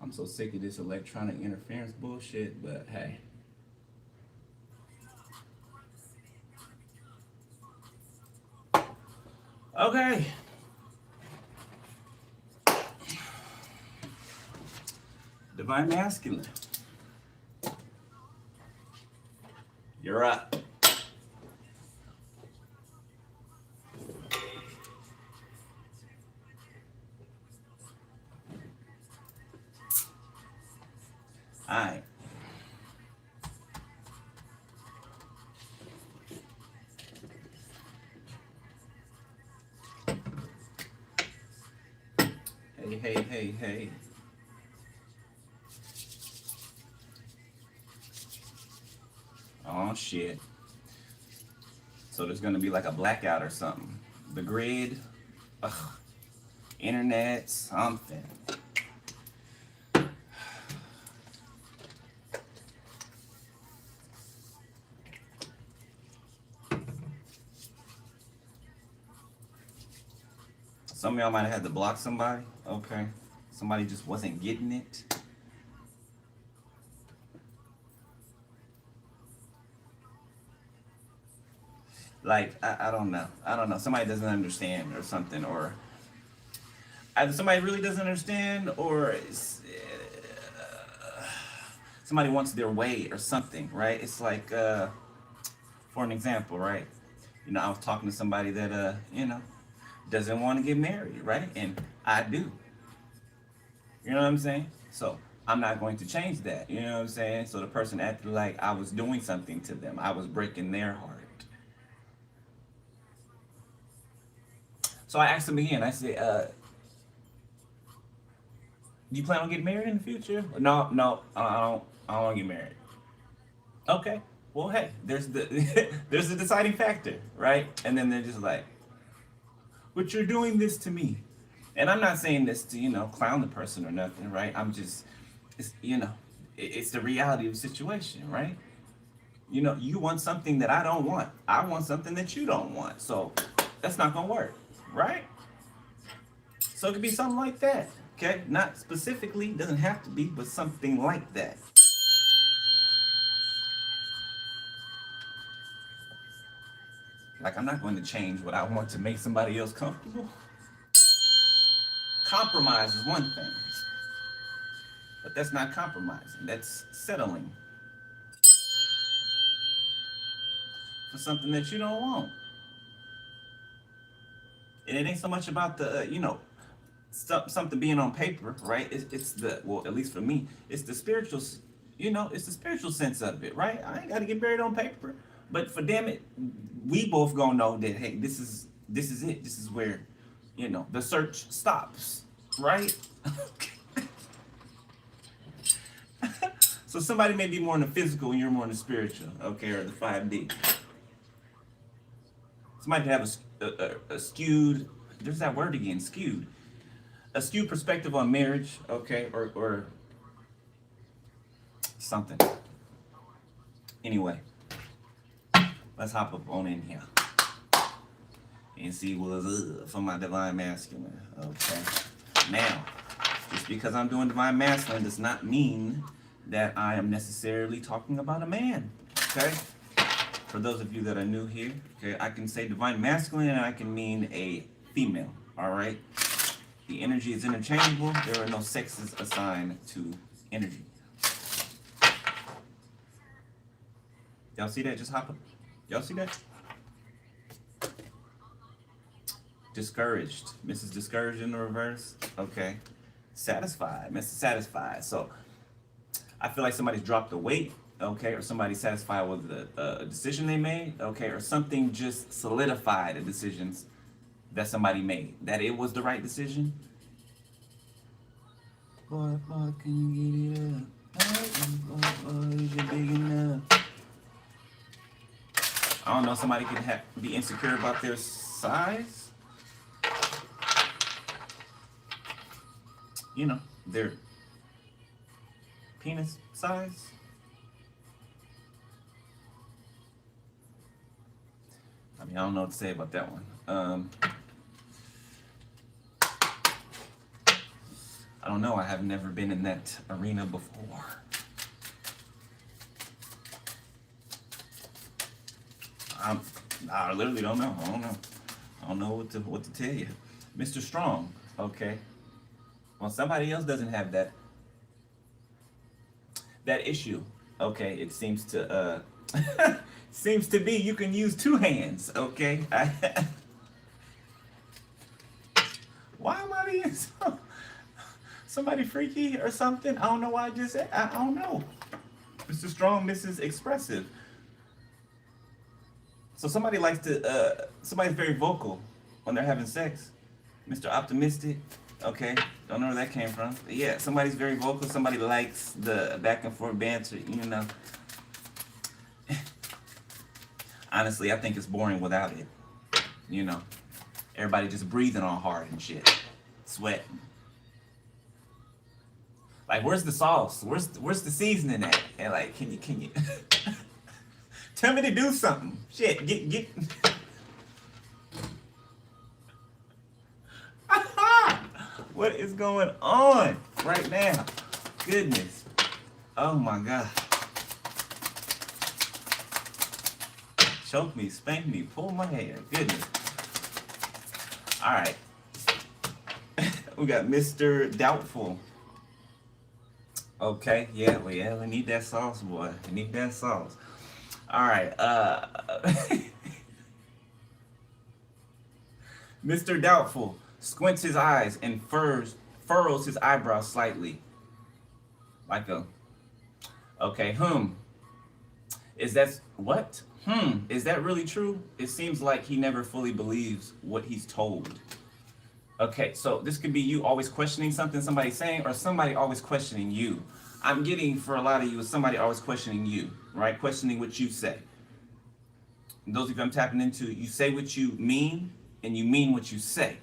I'm so sick of this electronic interference bullshit, but hey. Okay. Divine Masculine. You're up. Alright. Hey, hey, hey, hey. Oh shit. So there's gonna be like a blackout or something. The grid, ugh, internet, something. Some of y'all might have had to block somebody. Okay. Somebody just wasn't getting it. Like, I don't know. I don't know. Somebody doesn't understand or something. Or either somebody really doesn't understand or somebody wants their way or something, right? It's like, for an example, right? You know, I was talking to somebody that, doesn't want to get married, right? And I do. You know what I'm saying? So I'm not going to change that. You know what I'm saying? So the person acted like I was doing something to them. I was breaking their heart. So I asked him again. I said, "Do you plan on getting married in the future?" No, no, I don't. I don't want to get married. Okay. Well, hey, there's the there's the deciding factor, right? And then they're just like, "But you're doing this to me," and I'm not saying this to clown the person or nothing, right? I'm just, it's the reality of the situation, right? You want something that I don't want. I want something that you don't want. So that's not gonna work, right? So it could be something like that. Okay, not specifically, doesn't have to be, but something like that. Like I'm not going to change what I want to make somebody else comfortable. Compromise is one thing, but that's not compromising. That's settling for something that you don't want. And it ain't so much about the, something being on paper, right? It's the, well, at least for me, it's the spiritual, it's the spiritual sense of it, right? I ain't got to get buried on paper, but for damn it, we both gonna know that hey, this is it. This is where, the search stops, right? So somebody may be more in the physical and you're more in the spiritual, okay, or the 5D. Somebody could have a skewed, there's that word again, skewed. A skewed perspective on marriage, okay, or something. Anyway, let's hop up on in here and see what's up for my divine masculine. Okay. Now, just because I'm doing divine masculine does not mean that I am necessarily talking about a man. Okay? For those of you that are new here, okay, I can say divine masculine and I can mean a female. Alright? The energy is interchangeable. There are no sexes assigned to energy. Y'all see that? Just hop up. Y'all see that? Discouraged. Mrs. Discouraged in the reverse. Okay. Satisfied. Mr. Satisfied. So I feel like somebody's dropped the weight, okay, or somebody's satisfied with a decision they made, okay, or something just solidified the decisions that somebody made, that it was the right decision. Boy, boy, can you get it up? Boy, is it big enough? I don't know, somebody could be insecure about their size. Their penis size. I mean, I don't know what to say about that one. I don't know. I have never been in that arena before. I literally don't know. I don't know. I don't know what to tell you, Mr. Strong. Okay. Well, somebody else doesn't have that issue. Okay, it seems to seems to be you can use two hands. Okay. Why am I being somebody freaky or something? I don't know why I just said. I don't know. Mr. Strong, Mrs. Expressive. So somebody likes to. Somebody's very vocal when they're having sex. Mr. Optimistic. Okay, don't know where that came from. But yeah, somebody's very vocal. Somebody likes the back and forth banter. You know. Honestly, I think it's boring without it. You know, everybody just breathing all hard and shit, sweating. Like, where's the sauce? Where's the seasoning at? And like, can you tell me to do something? Shit, get. What is going on right now? Goodness. Oh my God. Choke me, spank me, pull my hair. Goodness. All right. We got Mr. Doubtful. Okay, yeah, we need that sauce, boy. We need that sauce. All right. Mr. Doubtful squints his eyes and furrows his eyebrows slightly. Like a, okay, Is that, what? Is that really true? It seems like he never fully believes what he's told. Okay, so this could be you always questioning something somebody's saying, or somebody always questioning you. I'm getting, for a lot of you, is somebody always questioning you, right? Questioning what you say. And those of you I'm tapping into, you say what you mean, and you mean what you say.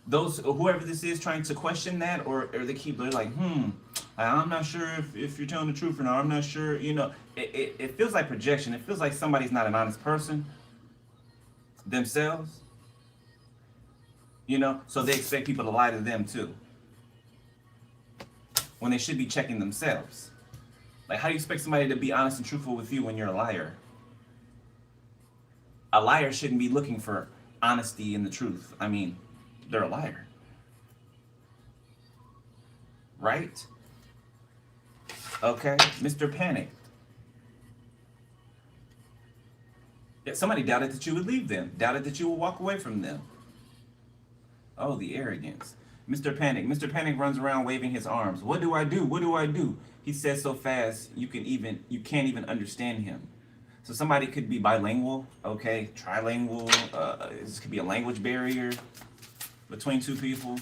Those, whoever this is trying to question that, or they keep, they're like, I'm not sure if you're telling the truth or not. I'm not sure, you know. It feels like projection. It feels like somebody's not an honest person themselves, you know, so they expect people to lie to them too, when they should be checking themselves. Like, how do you expect somebody to be honest and truthful with you when you're a liar? A liar shouldn't be looking for honesty and the truth. I mean, they're a liar, right? Okay, Mr. Panic. Yeah, somebody doubted that you would leave them, doubted that you would walk away from them. Oh, the arrogance. Mr. Panic. Mr. Panic runs around waving his arms. What do I do? What do I do? He says so fast you can't even understand him. So somebody could be bilingual, okay, trilingual. This could be a language barrier between two people.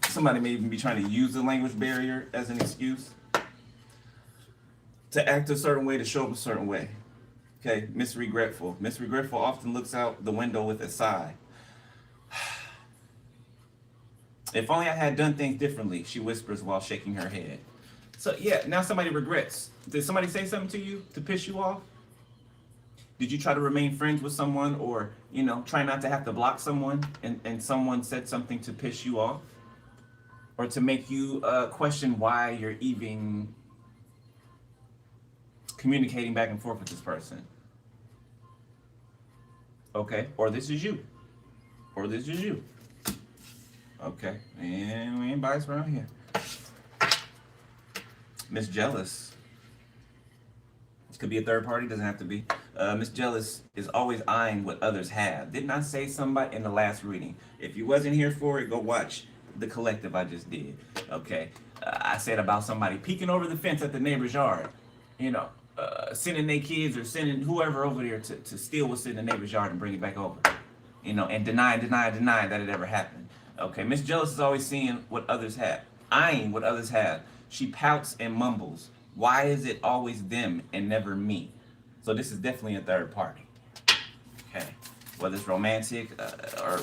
Somebody may even be trying to use the language barrier as an excuse to act a certain way, to show up a certain way. Okay, Miss Regretful. Miss Regretful often looks out the window with a sigh. If only I had done things differently, she whispers while shaking her head. So yeah, now somebody regrets. Did somebody say something to you to piss you off? Did you try to remain friends with someone, or, you know, try not to have to block someone, and someone said something to piss you off? Or to make you question why you're even communicating back and forth with this person? Okay, or this is you. Or this is you. Okay, and we ain't biased around here. Miss Jealous. This could be a third party, doesn't have to be. Miss Jealous is always eyeing what others have. Didn't I say somebody in the last reading? If you wasn't here for it, go watch the collective I just did. Okay, I said about somebody peeking over the fence at the neighbor's yard, you know, sending their kids or sending whoever over there to steal what's in the neighbor's yard and bring it back over, you know, and deny that it ever happened. Okay, Miss Jealous is always seeing what others have, eyeing what others have. She pouts and mumbles. Why is it always them and never me? So this is definitely a third party. Okay, whether it's romantic or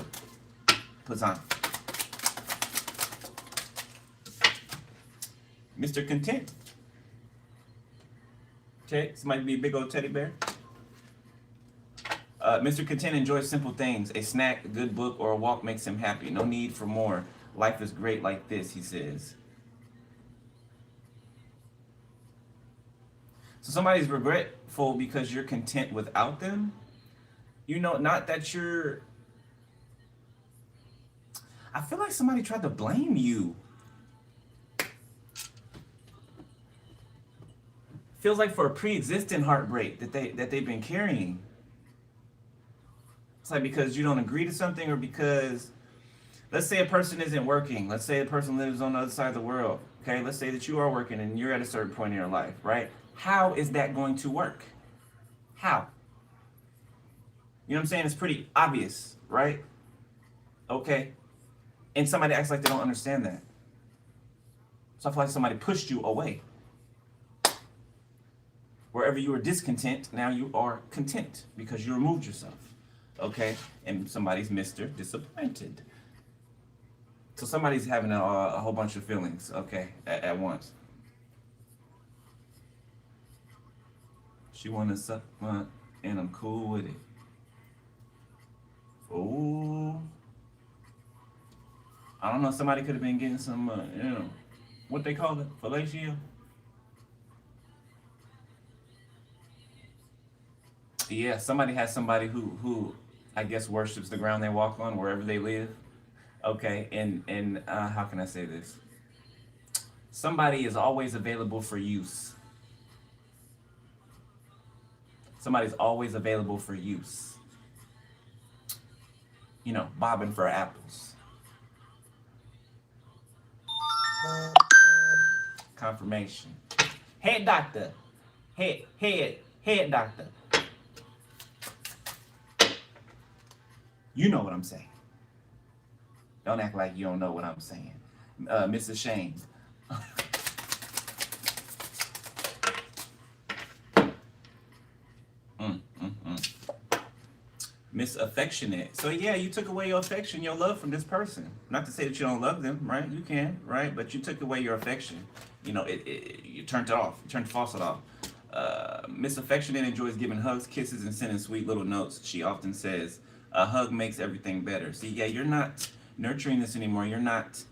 platonic. Mr. Content. Okay, this might be a big old teddy bear. Mr. Content enjoys simple things. A snack, a good book, or a walk makes him happy. No need for more. Life is great like this, he says. So somebody's regretful because you're content without them. You know, not that you're. I feel like somebody tried to blame you. Feels like for a pre-existing heartbreak that they've been carrying. It's like because you don't agree to something, or because, let's say a person isn't working. Let's say a person lives on the other side of the world. Okay, let's say that you are working and you're at a certain point in your life, right? How is that going to work? How? You know what I'm saying? It's pretty obvious, right? Okay. And somebody acts like they don't understand that. So I feel like somebody pushed you away. Wherever you were discontent, now you are content because you removed yourself. Okay? And somebody's Mr. Disappointed. So somebody's having a whole bunch of feelings, okay, at once. She wanna suck my, and I'm cool with it. Oh, I don't know. Somebody could have been getting some, what they call it, fellatio. Yeah, somebody has somebody who I guess worships the ground they walk on wherever they live. Okay, and how can I say this? Somebody is always available for use. Somebody's always available for use. You know, bobbing for apples. Confirmation. Head doctor. Head doctor. You know what I'm saying. Don't act like you don't know what I'm saying. Mrs. Shane. Miss Affectionate. So yeah, you took away your affection, your love from this person. Not to say that you don't love them, right? You can, right? But you took away your affection. You know, you turned it off. You turned the faucet off. Miss Affectionate enjoys giving hugs, kisses, and sending sweet little notes. She often says, a hug makes everything better. See, yeah, you're not nurturing this anymore. You're not,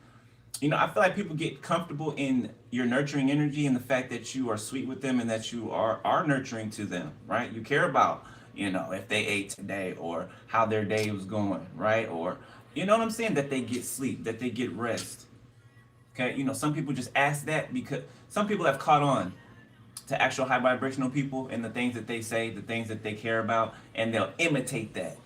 you know, I feel like people get comfortable in your nurturing energy and the fact that you are sweet with them and that you are nurturing to them, right? You care about, you know, if they ate today or how their day was going, right? Or, you know what I'm saying? That they get sleep, that they get rest. Okay, you know, some people just ask that because some people have caught on to actual high vibrational people and the things that they say, the things that they care about, and they'll imitate that.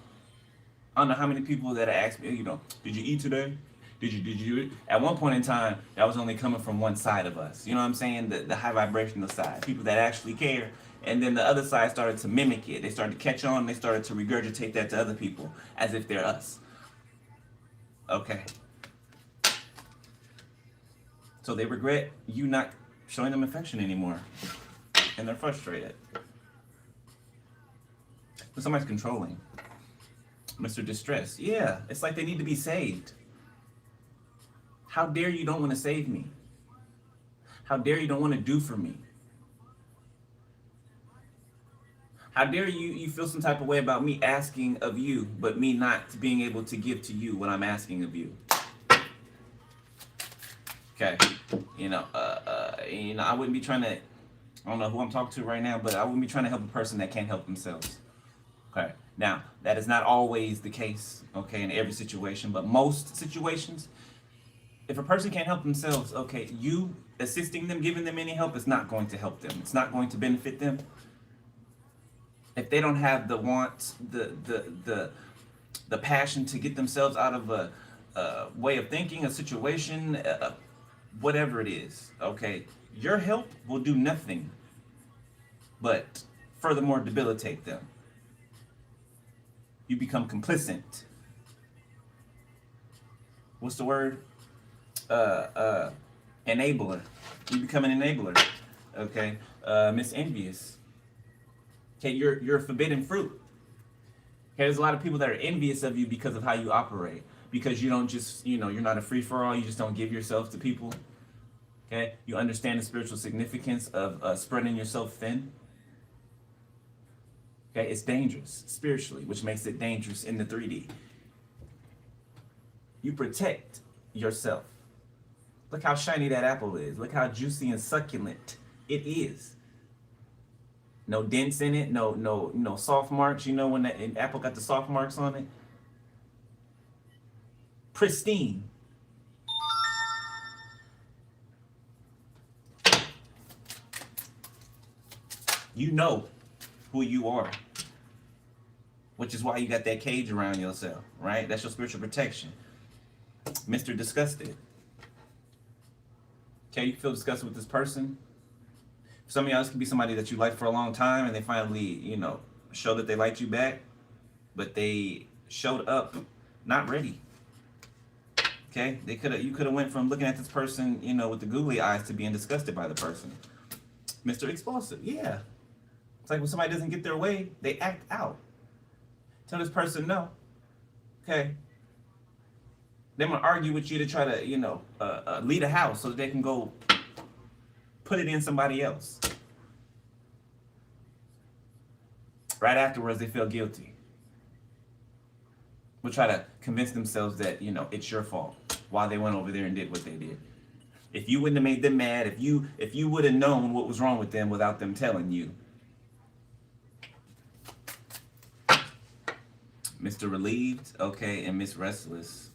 I don't know how many people that ask me, you know, did you eat today? Did you? At one point in time, that was only coming from one side of us. You know what I'm saying? The high vibrational side, people that actually care. And then the other side started to mimic it. They started to catch on. They started to regurgitate that to other people as if they're us. Okay. So they regret you not showing them affection anymore. And they're frustrated. But somebody's controlling. Mr. Distress. Yeah, it's like they need to be saved. How dare you don't want to save me? How dare you don't want to do for me? How dare you feel some type of way about me asking of you, but me not being able to give to you what I'm asking of you? Okay, you know, I wouldn't be trying to, I don't know who I'm talking to right now, but I wouldn't be trying to help a person that can't help themselves. Okay, now, that is not always the case, okay, in every situation, but most situations, if a person can't help themselves, okay, you assisting them, giving them any help is not going to help them. It's not going to benefit them. If they don't have the want, the passion to get themselves out of a way of thinking, a situation, whatever it is, okay, your help will do nothing but furthermore debilitate them. You become complicit. What's the word? Enabler. You become an enabler. Okay. Miss Envious. Okay, you're forbidden fruit. Okay, there's a lot of people that are envious of you because of how you operate. Because you don't just, you know, you're not a free-for-all. You just don't give yourself to people. Okay, you understand the spiritual significance of spreading yourself thin. Okay, it's dangerous spiritually, which makes it dangerous in the 3D. You protect yourself. Look how shiny that apple is. Look how juicy and succulent it is. No dents in it, no soft marks. You know when that apple got the soft marks on it? Pristine. You know who you are, which is why you got that cage around yourself, right? That's your spiritual protection. Mr. Disgusted. Okay, you feel disgusted with this person. Some of y'all, this could be somebody that you liked for a long time and they finally, show that they liked you back, but they showed up not ready. Okay, you could have went from looking at this person, with the googly eyes to being disgusted by the person. Mr. Explosive, yeah. It's like when somebody doesn't get their way, they act out. Tell this person no. Okay. They're gonna argue with you to try to, lead a house so that they can go put it in somebody else. Right afterwards, they feel guilty. Will try to convince themselves that, it's your fault why they went over there and did what they did. If you wouldn't have made them mad, if you would have known what was wrong with them without them telling you. Mr. Relieved, okay, and Miss Restless.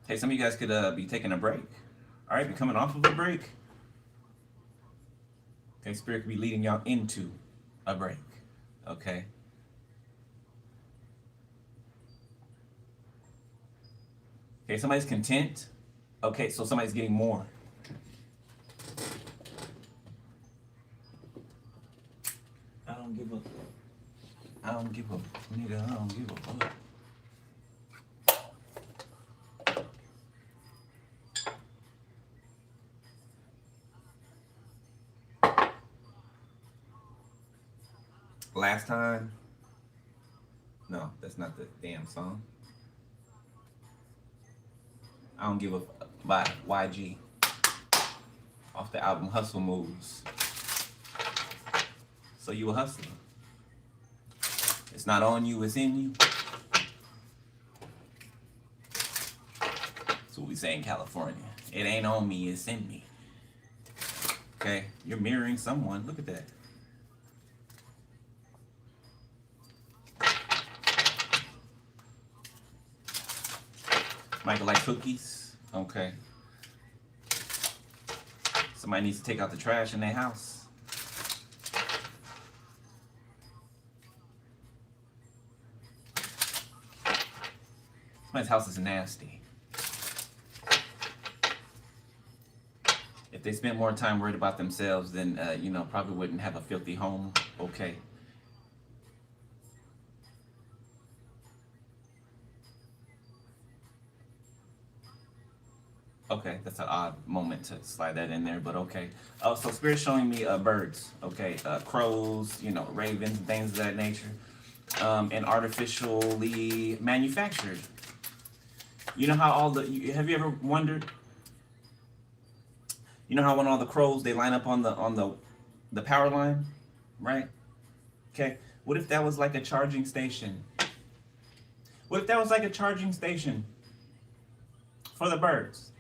Hey, some of you guys could be taking a break. All right, be coming off of a break. Okay, Spirit could be leading y'all into a break. Okay. Okay, somebody's content. Okay, so somebody's getting more. I don't give up. I don't give up. Nigga, I don't give up. Last time. No, that's not the damn song. I don't give a by YG. Off the album Hustle Moves. So you a hustler. It's not on you, it's in you. That's what we say in California. It ain't on me, it's in me. Okay, you're mirroring someone. Look at that. Michael like cookies. Okay. Somebody needs to take out the trash in their house. Somebody's house is nasty. If they spent more time worried about themselves, then probably wouldn't have a filthy home. Okay. Okay, that's an odd moment to slide that in there, but okay. Oh, so Spirit's showing me birds, okay, crows, ravens, things of that nature, and artificially manufactured. You know how have you ever wondered? You know how when all the crows they line up on the power line, right? Okay, what if that was like a charging station? What if that was like a charging station for the birds?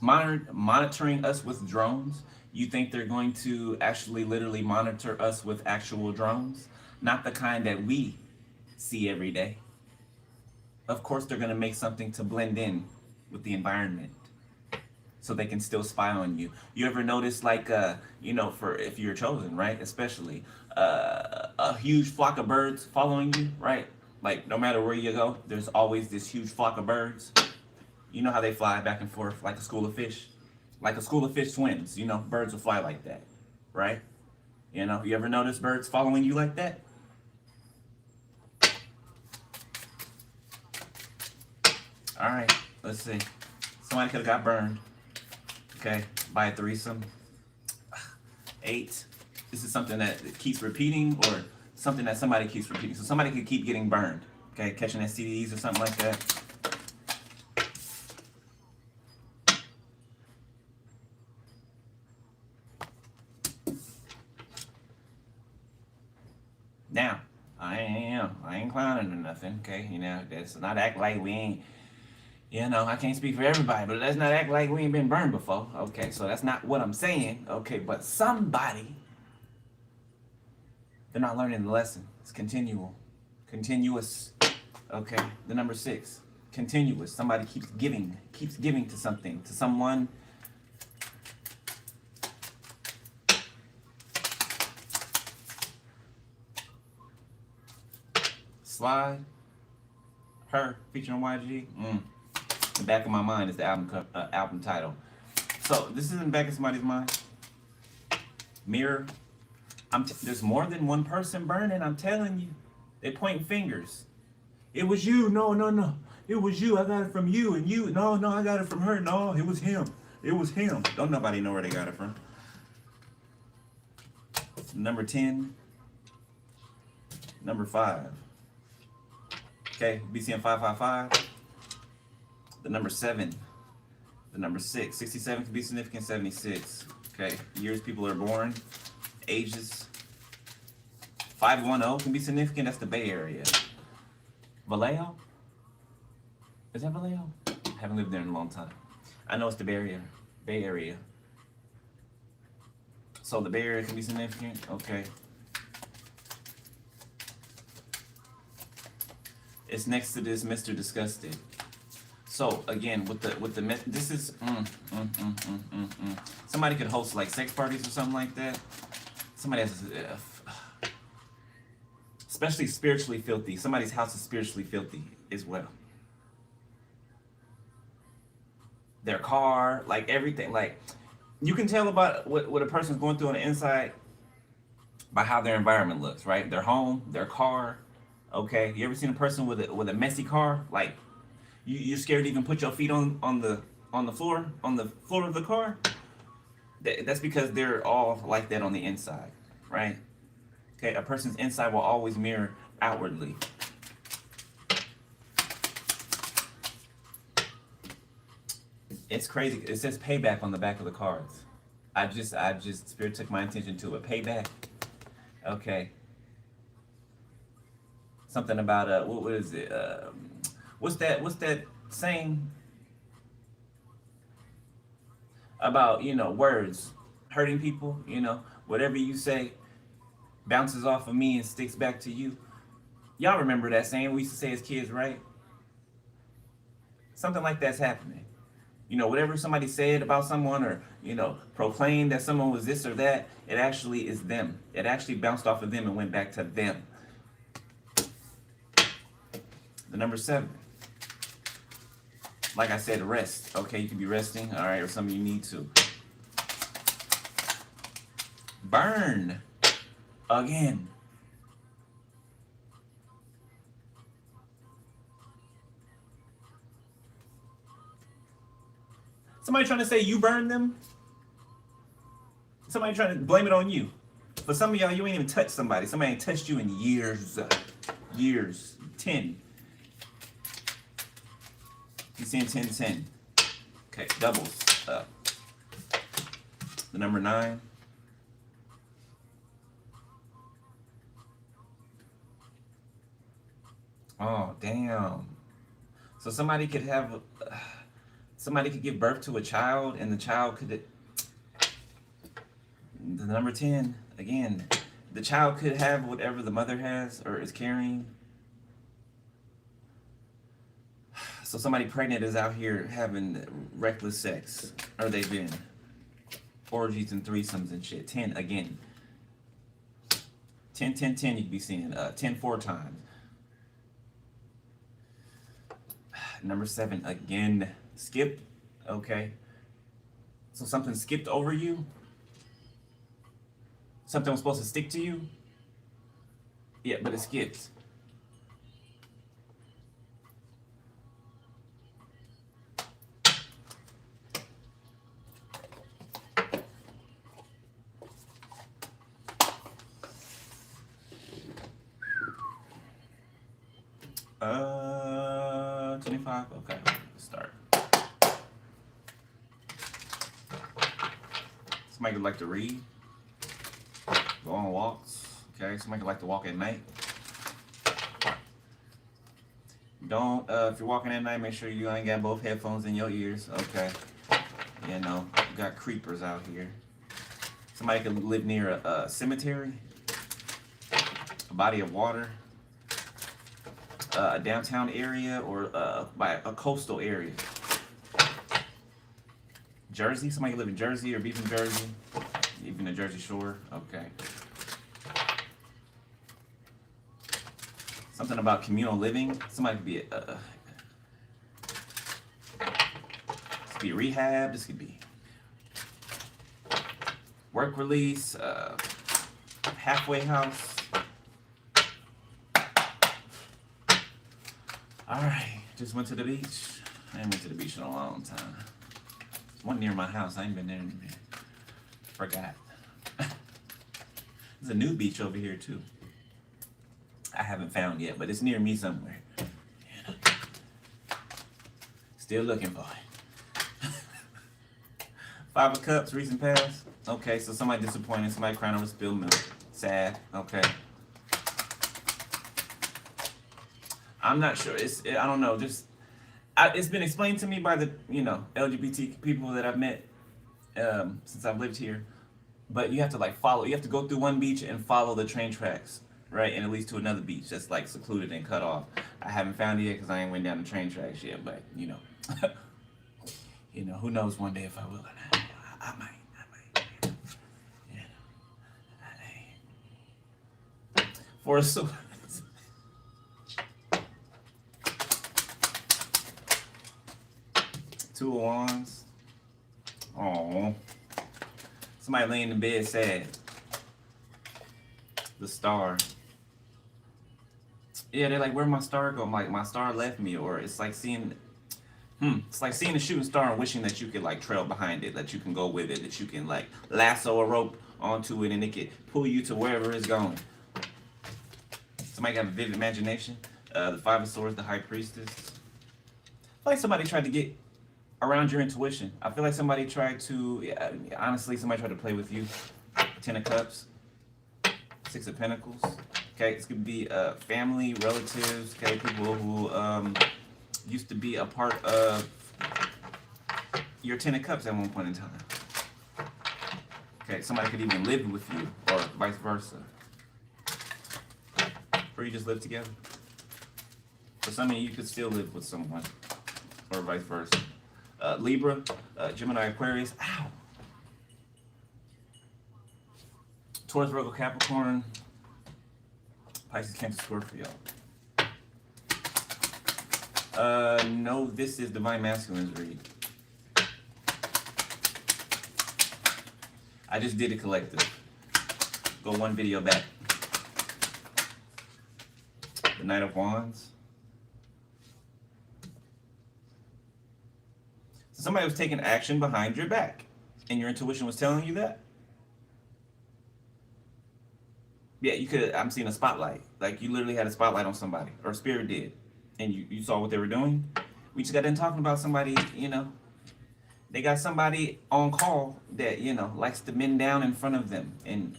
Monitoring us with drones. You think they're going to actually literally monitor us with actual drones? Not the kind that we see every day. Of course they're going to make something to blend in with the environment so they can still spy on you. You ever notice for if you're chosen, right? Especially a huge flock of birds following you, right? Like no matter where you go, there's always this huge flock of birds. You know how they fly back and forth like a school of fish? Like a school of fish swims, birds will fly like that, right? You ever notice birds following you like that? All right, let's see. Somebody could have got burned, okay, by a threesome. 8. This is something that keeps repeating or something that somebody keeps repeating. So somebody could keep getting burned, okay, catching STDs or something like that. Now, I ain't clowning or nothing, okay? You know, that's not act like we ain't, you know, I can't speak for everybody, but let's not act like we ain't been burned before, okay? So that's not what I'm saying, okay? But somebody, they're not learning the lesson. It's continual, continuous, okay? The number 6, continuous. Somebody keeps giving to something, to someone. Slide, her, featuring YG. The back of my mind is the album title. So this is in the back of somebody's mind. Mirror. There's more than one person burning. I'm telling you. They point fingers. It was you. No, no, no. It was you. I got it from you and you. No, no, I got it from her. No, it was him. It was him. Don't nobody know where they got it from. Number 10. Number 5. Okay, BCM 555. The number 7. The number 6. 67 can be significant. 76. Okay, years people are born. Ages. 510 can be significant. That's the Bay Area. Vallejo? Is that Vallejo? I haven't lived there in a long time. I know it's the Bay Area. Bay Area. So the Bay Area can be significant. Okay. It's next to this Mr. Disgusted. So again, with the this is somebody could host like sex parties or something like that. Somebody has, especially spiritually filthy. Somebody's house is spiritually filthy as well. Their car, like everything, like you can tell about what a person's going through on the inside by how their environment looks, right? Their home, their car. Okay, you ever seen a person with a messy car? Like you're scared to even put your feet on the floor of the car. That's because they're all like that on the inside, right? Okay, a person's inside will always mirror outwardly. It's crazy. It says payback on the back of the cards. I just Spirit took my attention to it. Payback. Okay. Something about what is it? What's that saying about, you know, words hurting people? You know, whatever you say bounces off of me and sticks back to you. Y'all remember that saying we used to say as kids, right? Something like that's happening. You know, whatever somebody said about someone or, you know, proclaimed that someone was this or that, it actually is them. It actually bounced off of them and went back to them. The number 7. Like I said, rest. Okay, you can be resting, all right, or some of you need to. Burn. Again. Somebody trying to say you burned them? Somebody trying to blame it on you. For some of y'all, you ain't even touched somebody. Somebody ain't touched you in years. Years. 10. You seeing 10, 10. Okay, doubles up. The number 9. Oh, damn. So somebody could give birth to a child, and the child could, the number 10, again, the child could have whatever the mother has or is carrying. So somebody pregnant is out here having reckless sex, or they've been orgies and threesomes and shit. 10 again. 10, 10, 10 you could be seeing. 10 4 times. Number 7 again. Skip. Okay. So something skipped over you. Something was supposed to stick to you. Yeah, but it skipped. Uh, 25. Okay, let's start. Somebody would like to read, go on walks. Okay, somebody could like to walk at night. Don't, if you're walking at night, make sure you ain't got both headphones in your ears. Okay. You know, you got creepers out here. Somebody could live near a cemetery, a body of water, a downtown area, or by a coastal area. Jersey, somebody could live in Jersey or Beach, New Jersey, even the Jersey Shore. Okay. Something about communal living. Somebody could be this could be rehab. This could be work release. Halfway house. All right, just went to the beach. I ain't went to the beach in a long time. There's one near my house. I ain't been there in a minute. Forgot. There's a new beach over here too. I haven't found yet, but it's near me somewhere. Yeah. Still looking for it. 5 of Cups, recent past. Okay, so somebody disappointed, somebody crying over spilled milk. Sad. Okay. I'm not sure. I don't know. It's been explained to me by the LGBT people that I've met since I've lived here. But you have to like follow. You have to go through one beach and follow the train tracks. Right, and it leads to another beach that's like secluded and cut off. I haven't found it yet because I ain't went down the train tracks yet, but who knows one day if I will or not. I might. For a sword. Two of Wands. Oh, somebody laying in bed sad. The Star. Yeah, they're like, where'd my star go? I'm like, my star left me. Or it's like seeing a shooting star and wishing that you could like trail behind it, that you can go with it, that you can like lasso a rope onto it and it can pull you to wherever it's going. Somebody got a vivid imagination. The 5 of Swords, the High Priestess. I feel like somebody tried to get around your intuition. I feel like somebody tried to, honestly, somebody tried to play with you. 10 of Cups. 6 of Pentacles. Okay, it's gonna be family, relatives, okay, people who used to be a part of your 10 of Cups at one point in time. Okay, somebody could even live with you, or vice versa. Or you just live together. For some of you could still live with someone, or vice versa. Libra, Gemini, Aquarius. Ow! Taurus, Virgo, Capricorn, Pisces, Cancer, Scorpio. No, this is Divine Masculine's read. I just did a collective. Go one video back. The Knight of Wands. So somebody was taking action behind your back, and your intuition was telling you that. Yeah, you could. I'm seeing a spotlight. Like you literally had a spotlight on somebody, or spirit did, and you saw what they were doing. We just got done talking about somebody. They got somebody on call that likes to bend down in front of them, and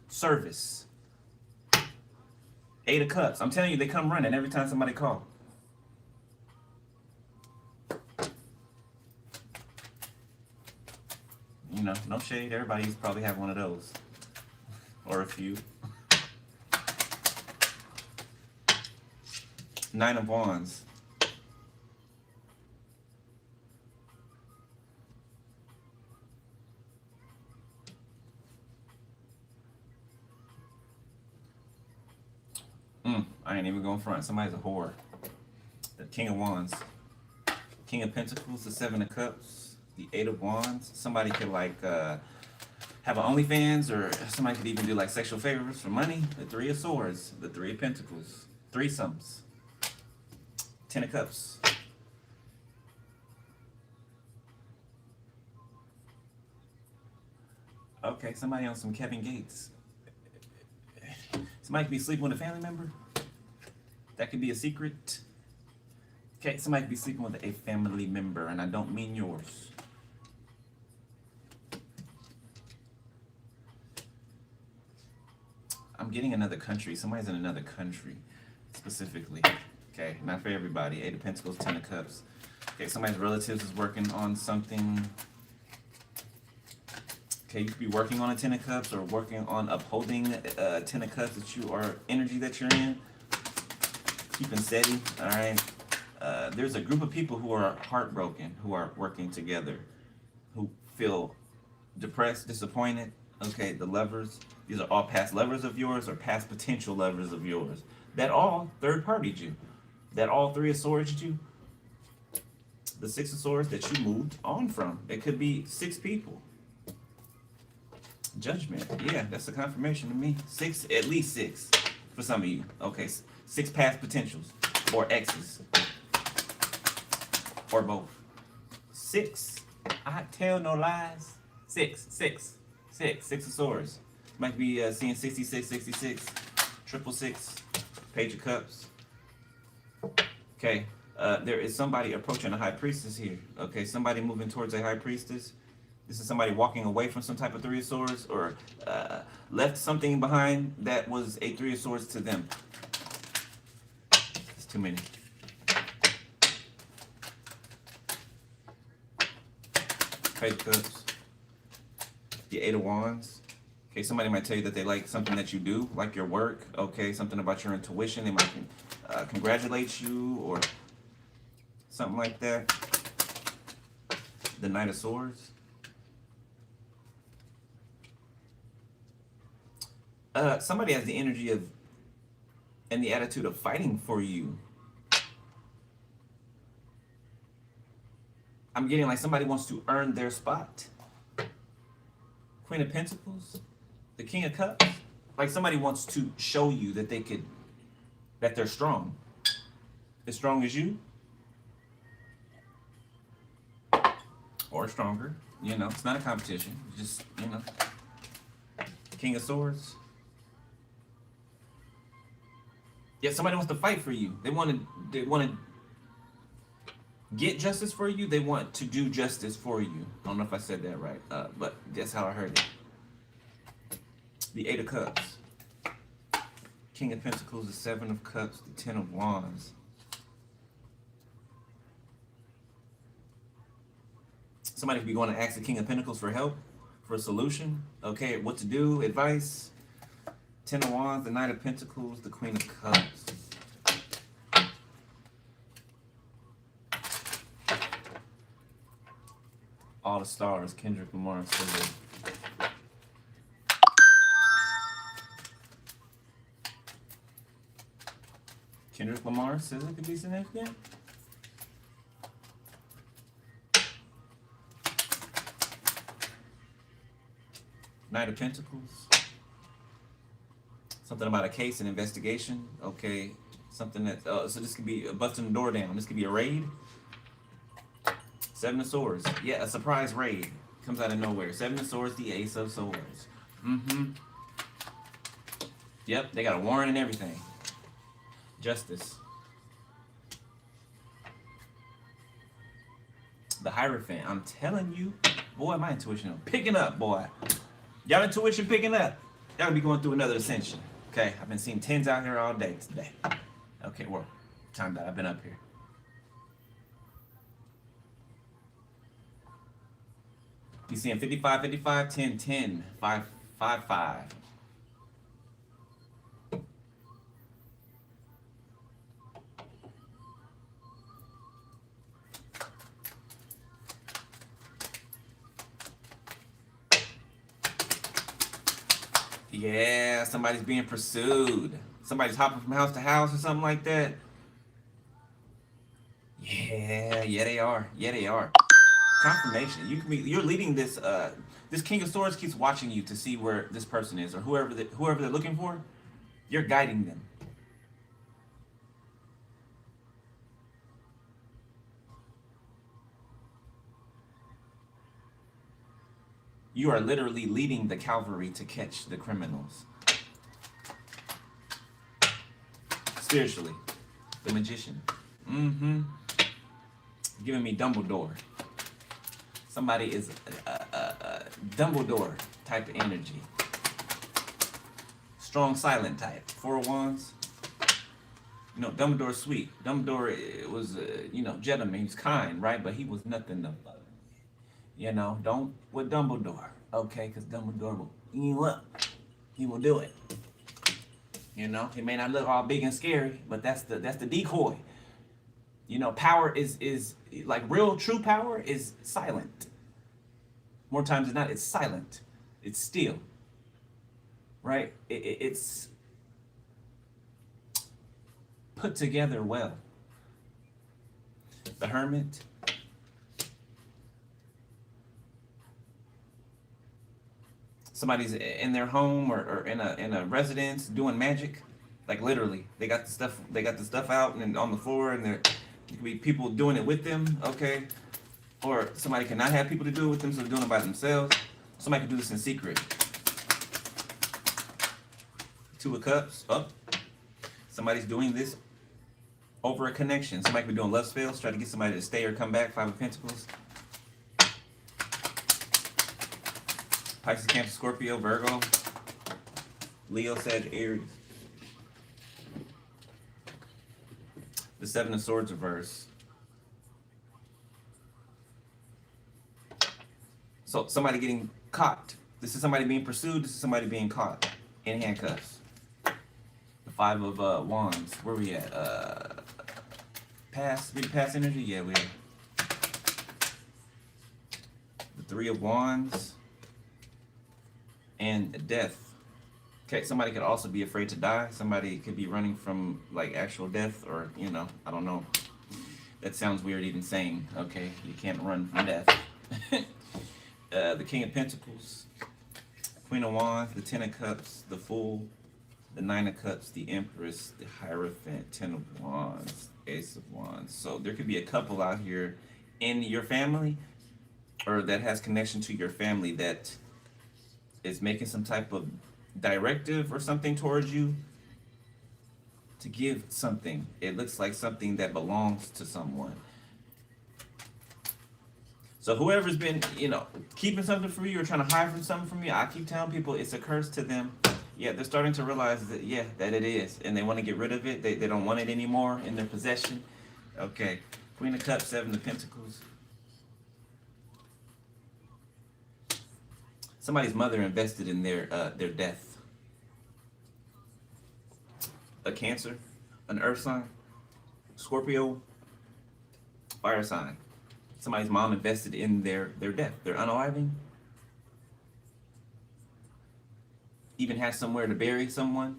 service. 8 of Cups. I'm telling you, they come running every time somebody calls. No shade. Everybody used to probably have one of those. Or a few. 9 of Wands. I ain't even going front. Somebody's a whore. The King of Wands. King of Pentacles, the 7 of Cups, the 8 of Wands. Somebody could like have an OnlyFans, or somebody could even do like sexual favors for money. The 3 of Swords, the 3 of Pentacles, threesomes, 10 of Cups. Okay, somebody on some Kevin Gates. Somebody could be sleeping with a family member. That could be a secret. Okay, somebody could be sleeping with a family member, and I don't mean yours. I'm getting another country. Somebody's in another country, specifically. Okay, not for everybody. Eight of Pentacles, Ten of Cups. Okay, somebody's relatives is working on something. Okay, you could be working on a Ten of Cups or working on upholding Ten of Cups that you are energy that you're in. Keeping steady. All right. There's a group of people who are heartbroken, who are working together, who feel depressed, disappointed. Okay, the lovers. These are all past lovers of yours or past potential lovers of yours that all third-partied you, that all Three of Swords you. The Six of Swords that you moved on from. It could be 6 people. Judgment. Yeah, that's a confirmation to me. 6, at least 6 for some of you. Okay, 6 past potentials or exes or both. 6. I tell no lies. 6 of Swords. Might be seeing 66, 66, 666, Page of Cups. Okay, there is somebody approaching a High Priestess here. Okay, somebody moving towards a High Priestess. This is somebody walking away from some type of Three of Swords or left something behind that was a Three of Swords to them. It's too many. Page of Cups. The Eight of Wands. Okay, somebody might tell you that they like something that you do, like your work. Okay, something about your intuition. They might congratulate you or something like that. The Knight of Swords. Somebody has the energy of and the attitude of fighting for you. I'm getting like somebody wants to earn their spot. Queen of Pentacles, the King of Cups. Like somebody wants to show you that that they're strong. As strong as you. Or stronger. You know, it's not a competition. Just, you know. King of Swords. Yeah, somebody wants to fight for you. They want to get justice for you. They want to do justice for you. I don't know if I said that right, but that's how I heard it. The Eight of Cups. King of Pentacles, the Seven of Cups, the Ten of Wands. Somebody could be going to ask the King of Pentacles for help, for a solution. Okay, what to do, advice. Ten of Wands, the Knight of Pentacles, the Queen of Cups. All the stars, Kendrick Lamar and SZA. Kendrick Lamar, SZA could be significant. Knight of Pentacles. Something about a case, an investigation. Okay, something that, so this could be busting the door down. This could be a raid. Seven of Swords. Yeah, a surprise raid. Comes out of nowhere. Seven of Swords, the Ace of Swords. Yep, they got a warrant and everything. Justice. The Hierophant. I'm telling you, boy, my intuition picking up, boy. Y'all intuition picking up. Y'all be going through another ascension. Okay, I've been seeing 10s out here all day today. Okay, well, time that I've been up here. You seeing 55, 55, 10, 10, 5, 5, 5. Yeah, somebody's being pursued. Somebody's hopping from house to house or something like that. Yeah, they are. Yeah, they are. Confirmation. You're leading this. This King of Swords keeps watching you to see where this person is or whoever they're looking for. You're guiding them. You are literally leading the cavalry to catch the criminals. Spiritually, the Magician. Giving me Dumbledore. Somebody is a Dumbledore type of energy. strong silent type. 4 of Wands. You know, Dumbledore's sweet. Dumbledore was, gentleman. He was kind, right? But he was nothing to fuck. You know, don't with Dumbledore, okay? Because Dumbledore will eat you up. He will do it. You know, he may not look all big and scary, but that's the decoy. You know, power is like real true power is silent. More times than not, it's silent. It's still. Right? It's put together well. The Hermit. Somebody's in their home or in a residence doing magic, like literally. They got the stuff out and on the floor, and there could be people doing it with them, okay? Or somebody cannot have people to do it with them, so they're doing it by themselves. Somebody can do this in secret. 2 of Cups, up. Somebody's doing this over a connection. Somebody could be doing love spells, try to get somebody to stay or come back. 5 of Pentacles. Pisces, Cancer, Scorpio, Virgo, Leo, Sag, Aries. The 7 of Swords reverse. So somebody getting caught. This is somebody being pursued. This is somebody being caught in handcuffs. The 5 of Wands. Where we at? Past energy? Yeah, we are. The 3 of Wands. And death. Okay, somebody could also be afraid to die. Somebody could be running from like actual death, or I don't know. That sounds weird even saying. Okay, you can't run from death. The King of Pentacles, Queen of Wands, the 10 of Cups, the Fool, the 9 of Cups, the Empress, the Hierophant, 10 of Wands, Ace of Wands. So there could be a couple out here in your family, or that has connection to your family, that is making some type of directive or something towards you to give something. It looks like something that belongs to someone. So whoever's been, keeping something from you or trying to hide from something from you, I keep telling people it's a curse to them. Yeah, they're starting to realize that, that it is. And they want to get rid of it. They don't want it anymore in their possession. Okay. Queen of Cups, 7 of Pentacles. Somebody's mother invested in their death. A Cancer, an Earth sign, Scorpio, fire sign. Somebody's mom invested in their death. They're unaliving. Even has somewhere to bury someone.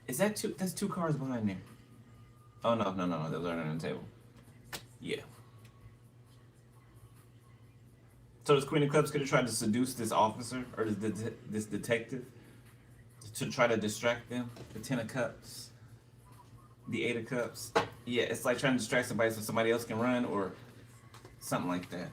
Is that two? That's 2 cards behind there. Oh no, those aren't on the table. Yeah. So this Queen of Cups could have tried to seduce this officer or this detective to try to distract them. The 10 of Cups, the 8 of Cups. Yeah, it's like trying to distract somebody so somebody else can run or something like that.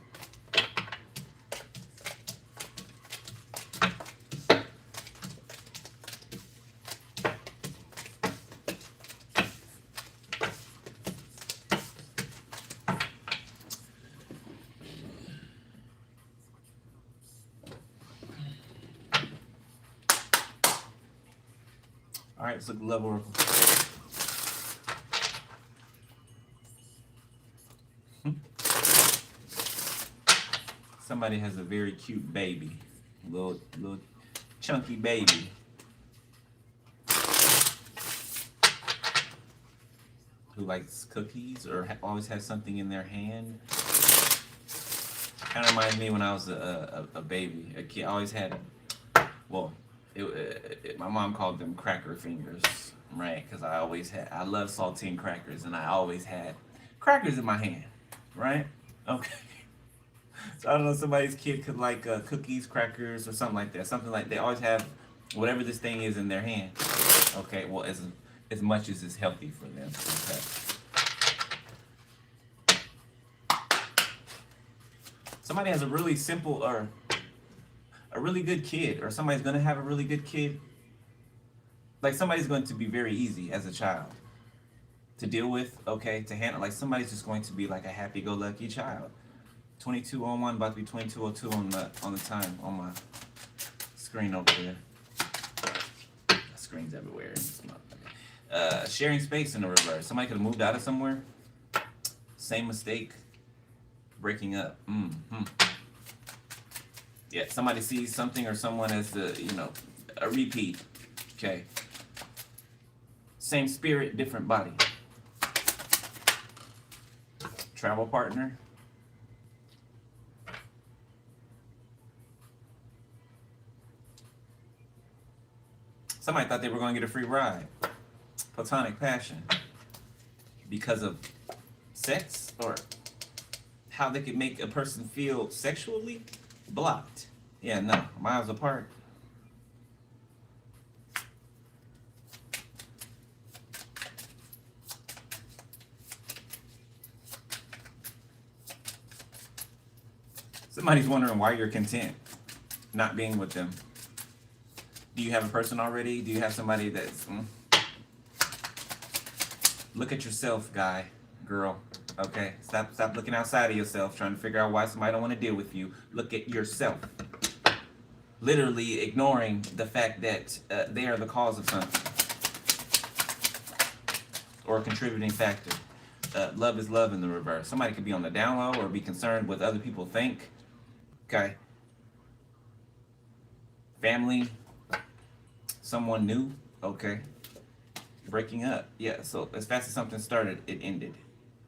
All right, let's look at Love Oracle. Somebody has a very cute baby, little chunky baby. Who likes cookies or always has something in their hand. Kind of reminds me when I was a baby, a kid. I always had, well, my mom called them cracker fingers, right? Because I love saltine crackers, and I always had crackers in my hand, right? Okay. So I don't know, somebody's kid could like cookies, crackers, or something like that. Something like they always have whatever this thing is in their hand. Okay, well, as much as it's healthy for them. Okay. Somebody has a really simple or a really good kid, or somebody's going to have a really good kid. Like somebody's going to be very easy as a child to deal with, okay, to handle. Like somebody's just going to be like a happy-go-lucky child. 22:01, about to be 22:02 on the time on my screen over there. Screens everywhere. Sharing space in the reverse. Somebody could have moved out of somewhere. Same mistake. Breaking up. Yeah, somebody sees something or someone as a repeat. Okay. Same spirit, different body. Travel partner. Somebody thought they were going to get a free ride. Platonic passion. Because of sex or how they could make a person feel sexually. Blocked. Yeah, no. Miles apart. Somebody's wondering why you're content not being with them. Do you have a person already? Do you have somebody that's... Look at yourself, guy, girl. Okay? Stop looking outside of yourself, trying to figure out why somebody don't want to deal with you. Look at yourself. Literally ignoring the fact that they are the cause of something. Or a contributing factor. Love is love in the reverse. Somebody could be on the down low or be concerned with other people think. Okay? Family. Someone new. Okay? Breaking up. Yeah, so as fast as something started, it ended.